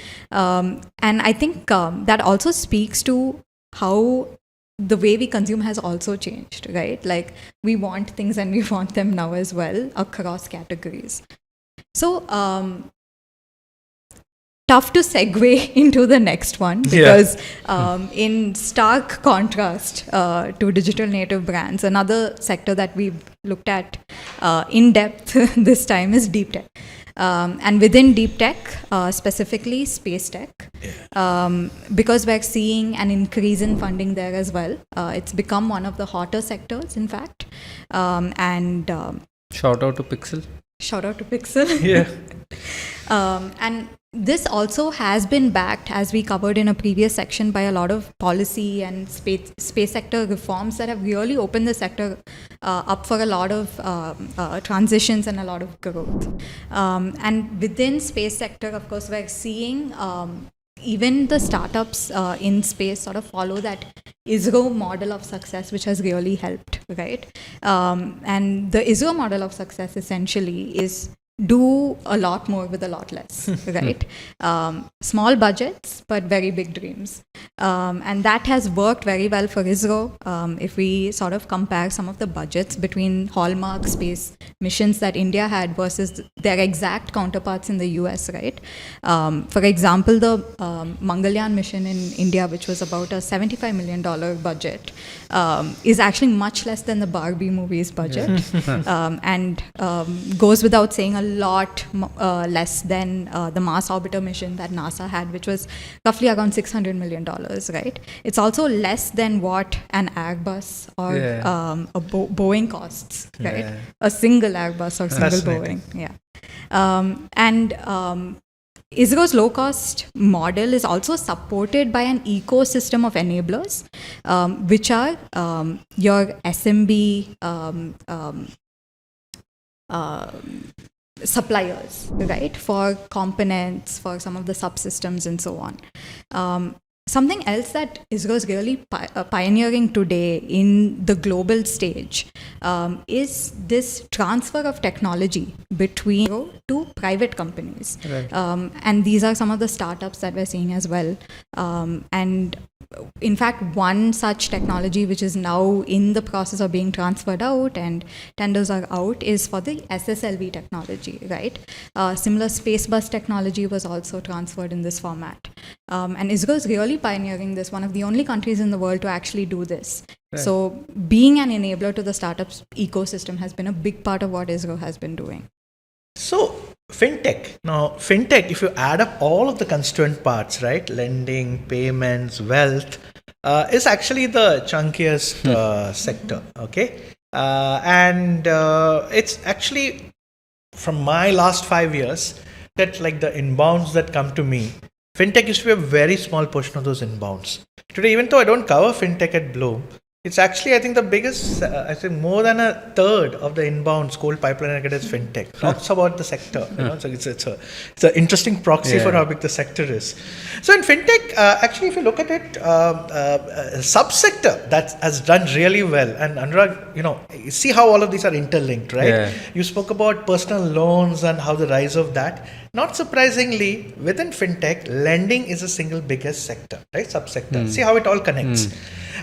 And I think that also speaks to how the way we consume has also changed, right? Like we want things and we want them now as well across categories. So tough to segue into the next one because in stark contrast to digital native brands, another sector that we've looked at in depth this time is Deeptech. And within Deeptech, specifically spacetech, because we're seeing an increase in funding there as well. It's become one of the hotter sectors, in fact. And shout out to Pixel. And this also has been backed, as we covered in a previous section, by a lot of policy and space sector reforms that have really opened the sector up for a lot of transitions and a lot of growth. And within space sector, of course, we're seeing even the startups in space sort of follow that ISRO model of success, which has really helped, right? And the ISRO model of success essentially is do a lot more with a lot less, right? Small budgets, but very big dreams. And that has worked very well for ISRO. If we sort of compare some of the budgets between hallmark space missions that India had versus their exact counterparts in the US, right? For example, the Mangalyaan mission in India, which was about a $75 million budget, is actually much less than the Barbie movie's budget, and goes without saying a lot less than the Mars Orbiter mission that NASA had, which was roughly around $600 million, right? It's also less than what an Airbus or a Boeing costs, right? A single Airbus or single Boeing, ISRO's low-cost model is also supported by an ecosystem of enablers, which are your SMB suppliers, right, for components, for some of the subsystems and so on. Something else that ISRO is really pioneering today in the global stage is this transfer of technology between ISRO to private companies. Right. And these are some of the startups that we're seeing as well. And in fact, one such technology which is now in the process of being transferred out and tenders are out is for the SSLV technology, right? Similar space bus technology was also transferred in this format. And ISRO is really pioneering this, one of the only countries in the world to actually do this. Right. So being an enabler to the startups ecosystem has been a big part of what ISRO has been doing. So Fintech. Now, Fintech, if you add up all of the constituent parts, right, lending, payments, wealth, is actually the chunkiest sector, okay? And it's actually, from my last 5 years, that like the inbounds that come to me, Fintech used to be a very small portion of those inbounds. Today, even though I don't cover Fintech at Blume, it's actually, I think, the biggest, I think more than a third of the inbounds cold pipeline I get is Fintech. Talks about the sector. You know, so it's an interesting proxy for how big the sector is. So in Fintech, actually, if you look at it, subsector that has done really well. And Anurag, you see how all of these are interlinked, right? Yeah. You spoke about personal loans and how the rise of that. Not surprisingly, within Fintech, lending is the single biggest sector, right? Subsector. See how it all connects.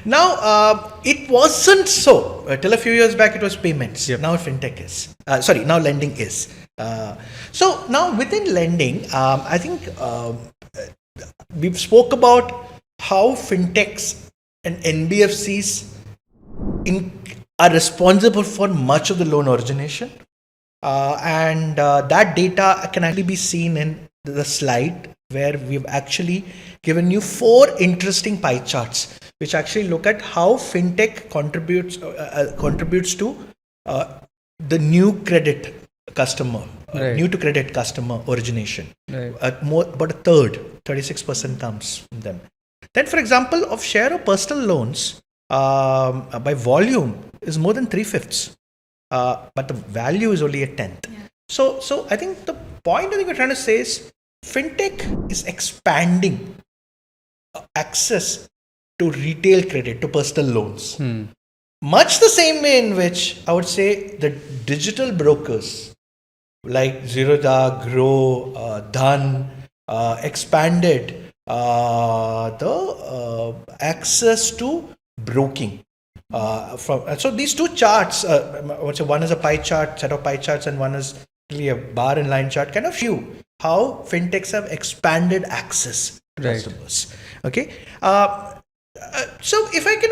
Now, it wasn't so. Till a few years back, it was payments. Yep. Now Fintech is. Now lending is. So now within lending, I think we've spoke about how Fintechs and NBFCs are responsible for much of the loan origination. And that data can actually be seen in the slide where we've actually given you 4 interesting pie charts which actually look at how Fintech contributes to the new credit customer, new to credit customer origination. Right. About a third, 36% comes from them. Then, for example, of share of personal loans by volume is more than 3/5. But the value is only a 1/10. Yeah. So I think the point I think we're trying to say is Fintech is expanding access to retail credit, to personal loans. Much the same way in which I would say the digital brokers like Zerodha, Grow, Dhan expanded the access to broking. So these 2 charts, one is a pie chart, set of pie charts, and one is really a bar and line chart, kind of show how fintechs have expanded access to customers. Okay. So if I can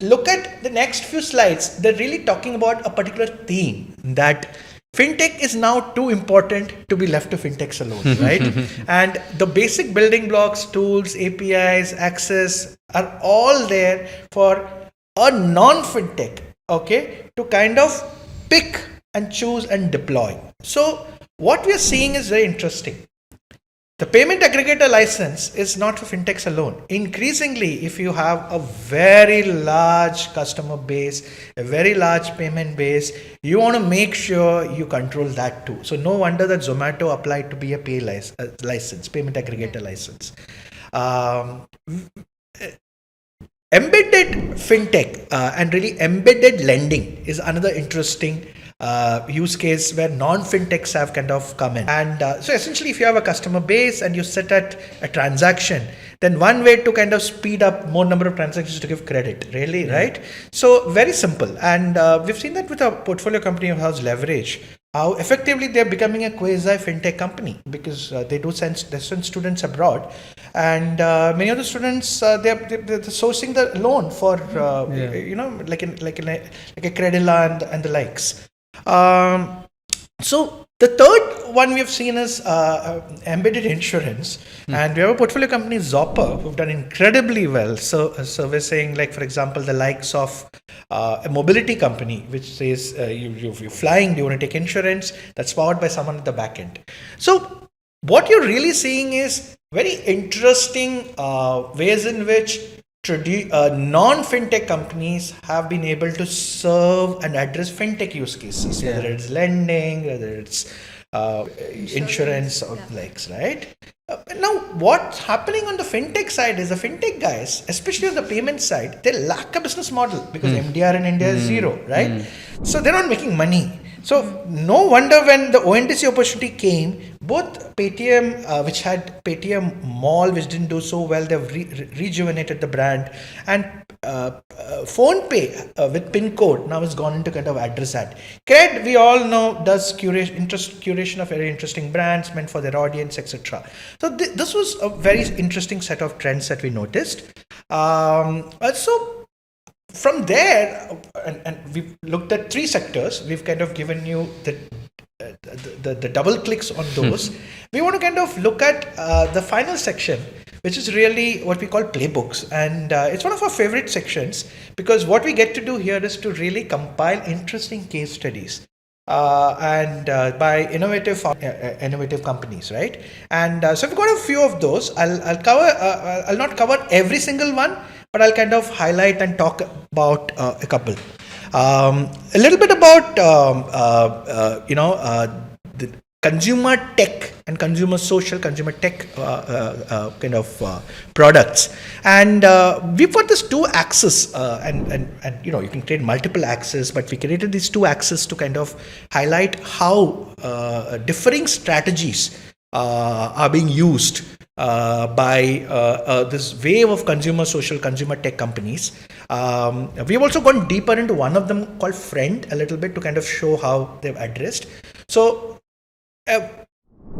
look at the next few slides, they're really talking about a particular theme that fintech is now too important to be left to fintechs alone, right? And the basic building blocks, tools, APIs, access are all there for a non-fintech, okay, to kind of pick and choose and deploy. So what we are seeing is very interesting. The payment aggregator license is not for fintechs alone. Increasingly, if you have a very large customer base, a very large payment base, you want to make sure you control that too. So no wonder that Zomato applied to be a license, payment aggregator license. Embedded fintech and really embedded lending is another interesting use case where non-fintechs have kind of come in. And so essentially, if you have a customer base and you set at a transaction, then one way to kind of speed up more number of transactions is to give credit, really, right? So very simple. And we've seen that with our portfolio company of House Leverage, how effectively they're becoming a quasi fintech company because they send students abroad, and many of the students they're sourcing the loan for like a Credila and the likes. So The third one we have seen is embedded insurance, and we have a portfolio company, Zopper, who've done incredibly well, servicing, like for example, the likes of a mobility company, which says you're flying, do you want to take insurance? That's powered by someone at the back end. So what you're really seeing is very interesting ways in which non-fintech companies have been able to serve and address fintech use cases, whether it's lending, whether it's insurance or likes, right? Now, what's happening on the fintech side is the fintech guys, especially on the payment side, they lack a business model because MDR in India is zero, right? So they're not making money. So no wonder when the ONDC opportunity came, both Paytm, which had Paytm Mall, which didn't do so well, they've rejuvenated the brand, and PhonePe with PIN code now has gone into kind of address that. Cred, we all know, does curation of very interesting brands meant for their audience, etc. So this was a very interesting set of trends that we noticed. So from there, and we've looked at three sectors. We've kind of given you the double clicks on those. We want to kind of look at the final section, which is really what we call playbooks, and it's one of our favorite sections because what we get to do here is to really compile interesting case studies by innovative companies, right? And so we've got a few of those. I'll cover. I'll not cover every single one, but I'll kind of highlight and talk about a couple. A little bit about the consumer tech and consumer social, consumer tech kind of products, and we've got this two axes, and you can create multiple axes, but we created these two axes to kind of highlight how differing strategies are being used by this wave of consumer social, consumer tech companies. We've also gone deeper into one of them called Friend a little bit to kind of show how they've addressed. So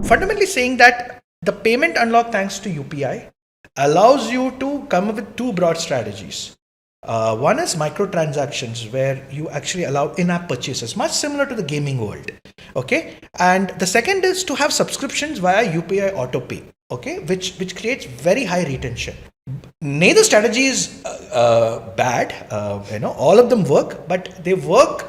fundamentally saying that the payment unlock thanks to UPI allows you to come up with two broad strategies. One is microtransactions, where you actually allow in-app purchases, much similar to the gaming world. Okay, and the second is to have subscriptions via UPI autopay. Okay, which creates very high retention. Neither strategy is bad. All of them work, but they work.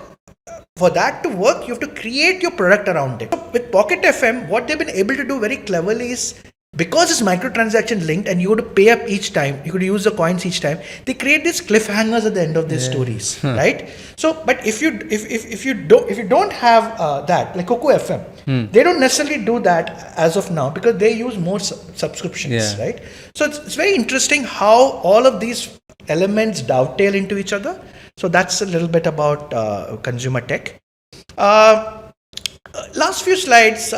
For that to work, you have to create your product around it. With Pocket FM, what they've been able to do very cleverly is, because it's microtransaction linked and you have to pay up each time, you could use the coins each time, they create these cliffhangers at the end of their stories, right? So, but if you don't have that, like Coco FM, they don't necessarily do that as of now because they use more subscriptions, right? So it's very interesting how all of these elements dovetail into each other. So that's a little bit about consumer tech. Last few slides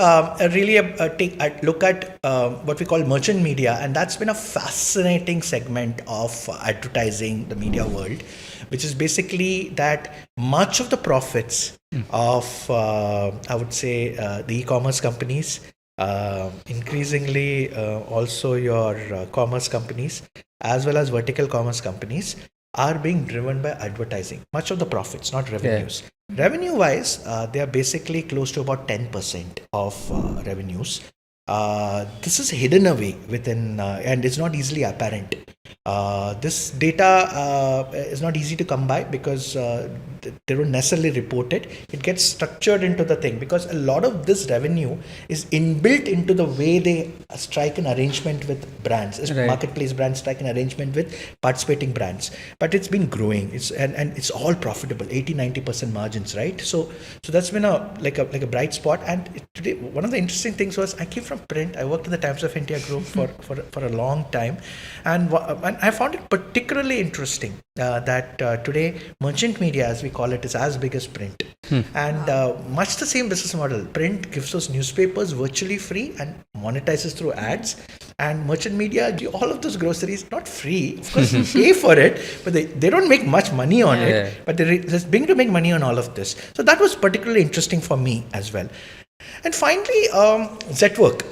really take a look at what we call merchant media, and that's been a fascinating segment of advertising, the media world, which is basically that much of the profits of, I would say, the e-commerce companies, increasingly also your commerce companies, as well as vertical commerce companies, are being driven by advertising. Much of the profits, not revenues. Revenue wise, they are basically close to about 10% of revenues. This is hidden away within, and it's not easily apparent. This data is not easy to come by because they don't necessarily report it. It gets structured into the thing because a lot of this revenue is inbuilt into the way they strike an arrangement with brands. Right. Marketplace brands strike an arrangement with participating brands, but it's been growing. It's it's all profitable, 80-90% margins, right? So that's been a bright spot. And today, one of the interesting things was I came from print. I worked at the Times of India group for a long time, and I found it particularly interesting that today merchant media, as we call it, is as big as print. And much the same business model. Print gives us newspapers virtually free and monetizes through ads. And merchant media, all of those groceries, not free, of course you pay for it, but they don't make much money on it, but they're beginning to make money on all of this. So that was particularly interesting for me as well. And finally, Zetwork,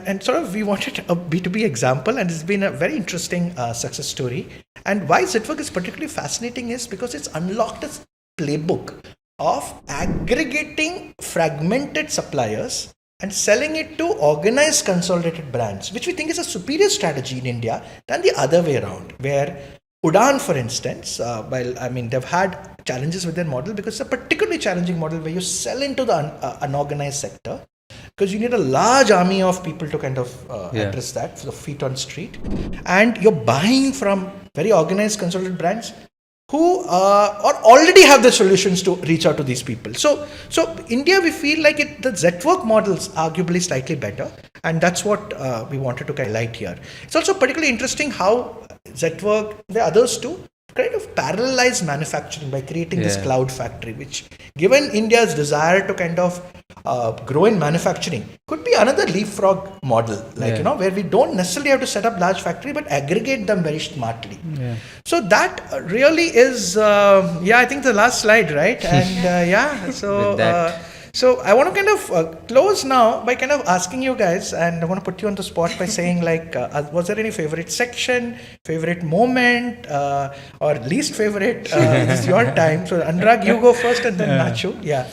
and sort of we wanted a B2B example, and it's been a very interesting success story. And why Zetwork is particularly fascinating is because it's unlocked a playbook of aggregating fragmented suppliers and selling it to organized consolidated brands, which we think is a superior strategy in India than the other way around, where Udaan, for instance, they've had challenges with their model because it's a particularly challenging model where you sell into the unorganized sector, because you need a large army of people to kind of address that, for the feet on street, and you're buying from very organized consolidated brands who already have the solutions to reach out to these people. So India, we feel like the Zetwork model's arguably slightly better, and that's what we wanted to highlight here. It's also particularly interesting how Zetwork, the others too, kind of parallelize manufacturing by creating this cloud factory, which, given India's desire to kind of grow in manufacturing, could be another leapfrog model, where we don't necessarily have to set up large factory, but aggregate them very smartly. So that really is, I think the last slide, right? And so I want to kind of close now by kind of asking you guys, and I want to put you on the spot by saying, was there any favorite section, favorite moment, or least favorite? This is your time. So Anurag, you go first, and then Nachu. Yeah.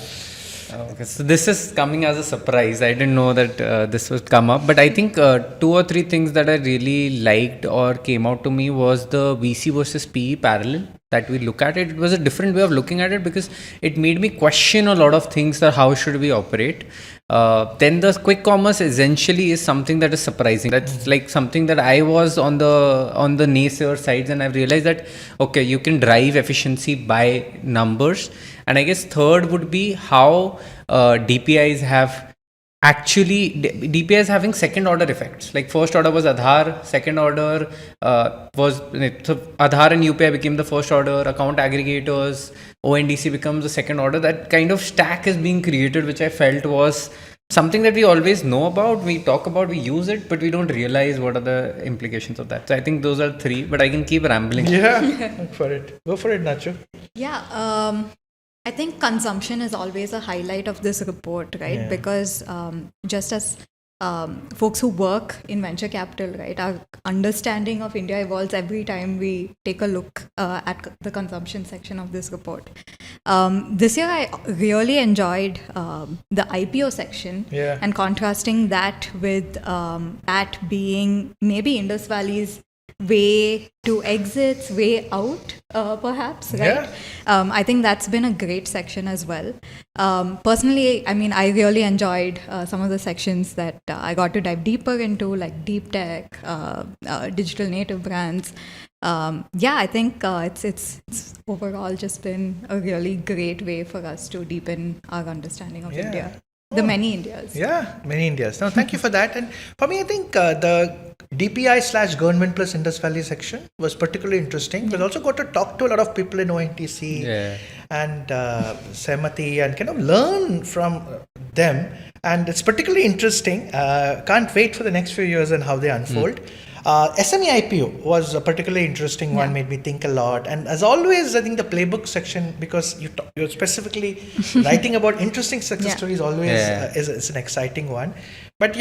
Okay, so this is coming as a surprise. I didn't know that this would come up, but I think 2 or 3 things that I really liked or came out to me was the VC versus PE parallel that we look at it. It was a different way of looking at it because it made me question a lot of things, that how should we operate. Then the quick commerce essentially is something that is surprising. That's like something that I was on the naysayer sides, and I've realized that okay, you can drive efficiency by numbers. And I guess third would be how DPIs have DPIs having second order effects. Like first order was Aadhaar, second order was Aadhaar and UPI became the first order, account aggregators, ONDC becomes the second order. That kind of stack is being created, which I felt was something that we always know about, we talk about, we use it, but we don't realize what are the implications of that. So I think those are 3, but I can keep rambling. Go for it, Nacho. Yeah, I think consumption is always a highlight of this report, right? Yeah. Because just as folks who work in venture capital, right, our understanding of India evolves every time we take a look at the consumption section of this report. This year, I really enjoyed the IPO section and contrasting that with that being maybe Indus Valley's way to exits, way out, perhaps, right? I think that's been a great section as well. Personally, I really enjoyed some of the sections that I got to dive deeper into, like deep tech, digital native brands. I think it's overall just been a really great way for us to deepen our understanding of India. The many Indias. Yeah, many Indias. No, thank you for that. And for me, I think the DPI/government plus Indus Valley section was particularly interesting. We also got to talk to a lot of people in ONTC and Sehmati and kind of learn from them. And it's particularly interesting. Can't wait for the next few years and how they unfold. SME IPO was a particularly interesting one, made me think a lot. And as always, I think the playbook section, because you're specifically writing about interesting success stories, always is an exciting one. But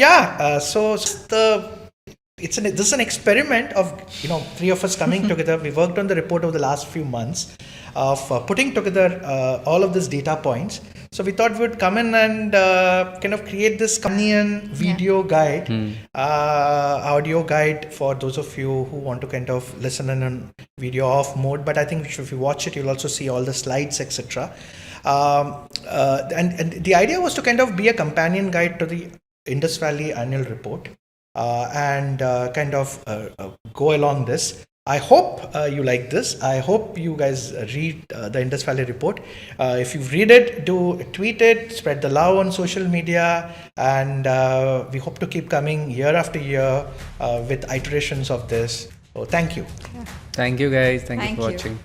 this is an experiment of 3 of us coming together. We worked on the report over the last few months of putting together all of these data points. So we thought we would come in and kind of create this companion video guide, audio guide for those of you who want to kind of listen in on video off mode. But I think if you watch it, you'll also see all the slides, etc. And the idea was to kind of be a companion guide to the Indus Valley annual report. And kind of go along this. I hope you like this. I hope you guys read the Indus Valley report. If you read it, do tweet it, spread the love on social media, and we hope to keep coming year after year with iterations of this. So thank you. Thank you guys. Thank you for you. watching.